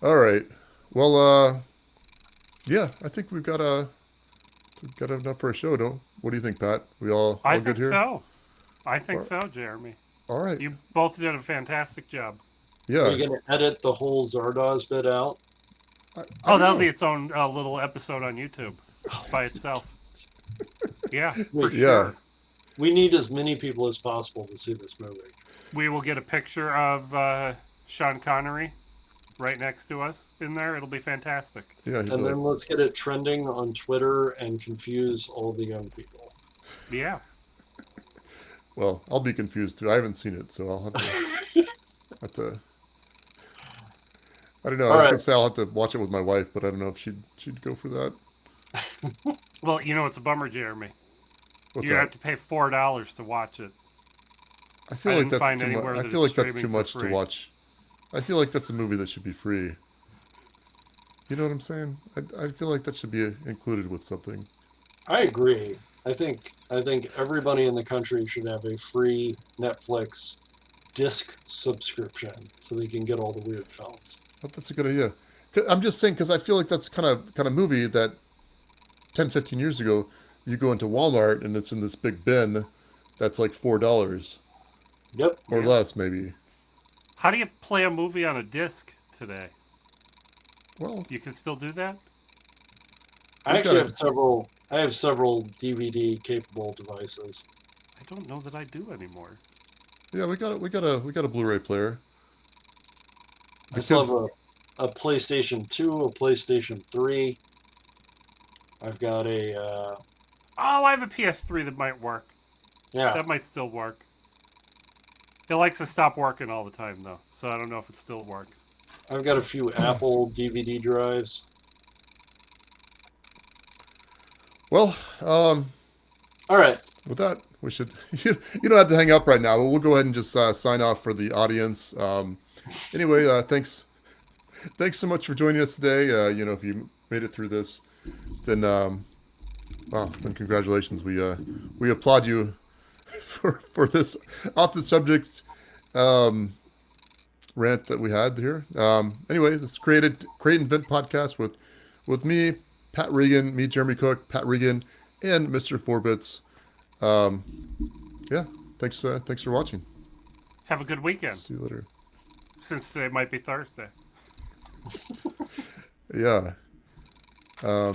All right. Well, yeah, I think we've got enough for a show, don't? What do you think, Pat? We all I good think here? so. I think Or- so, Jeremy. All right. You both did a fantastic job. are Yeah. you going to edit the whole Zardoz bit out? I Oh, don't that'll know. be its own little episode on YouTube by itself. Yeah, for Yeah. sure. We need as many people as possible to see this movie. We will get a picture of Sean Connery right next to us in there. It'll be fantastic. Yeah. he'd be And like, then let's get it trending on Twitter and confuse all the young people. Yeah. well, I'll be confused too. I haven't seen it, so I'll have to. I don't know. I All was right. gonna say I'll have to watch it with my wife, but I don't know if she'd go for that. Well, you know, it's a bummer, Jeremy. What's You that? have to pay $4 to watch it. I feel I like didn't that's find too much. anywhere I that feel it's like that's too streaming for much to free. watch. I feel like that's a movie that should be free. You know what I'm saying? I feel like that should be included with something. I agree. I think everybody in the country should have a free Netflix disc subscription so they can get all the weird films. That's a good idea. I'm just saying because I feel like that's kind of movie that 10, 15 years ago, you go into Walmart and it's in this big bin that's like $4 Yep. or Yeah. less, maybe. How do you play a movie on a disc today? Well, You can still do that? I We actually got have several. I have several DVD capable devices. I don't know that I do anymore. Yeah, we got a Blu-ray player. I still Because have a PlayStation 2, a PlayStation 3. I've got a Oh, I have a PS3 that might work. yeah. That might still work. It likes to stop working all the time though, so I don't know if it still works. I've got a few Apple DVD drives. well, All right. with that, we should. You don't have to hang up right now. We'll go ahead and just sign off for the audience. Anyway, thanks so much for joining us today. If you made it through this, then wow, then congratulations. We applaud you for this off the subject rant that we had here. Anyway, this is Create Invent podcast with me, Pat Regan, me, Jeremy Cook, Pat Regan, and Mr. Forbits. Yeah, thanks for watching. Have a good weekend, See you later. since today might be Thursday. Yeah. We're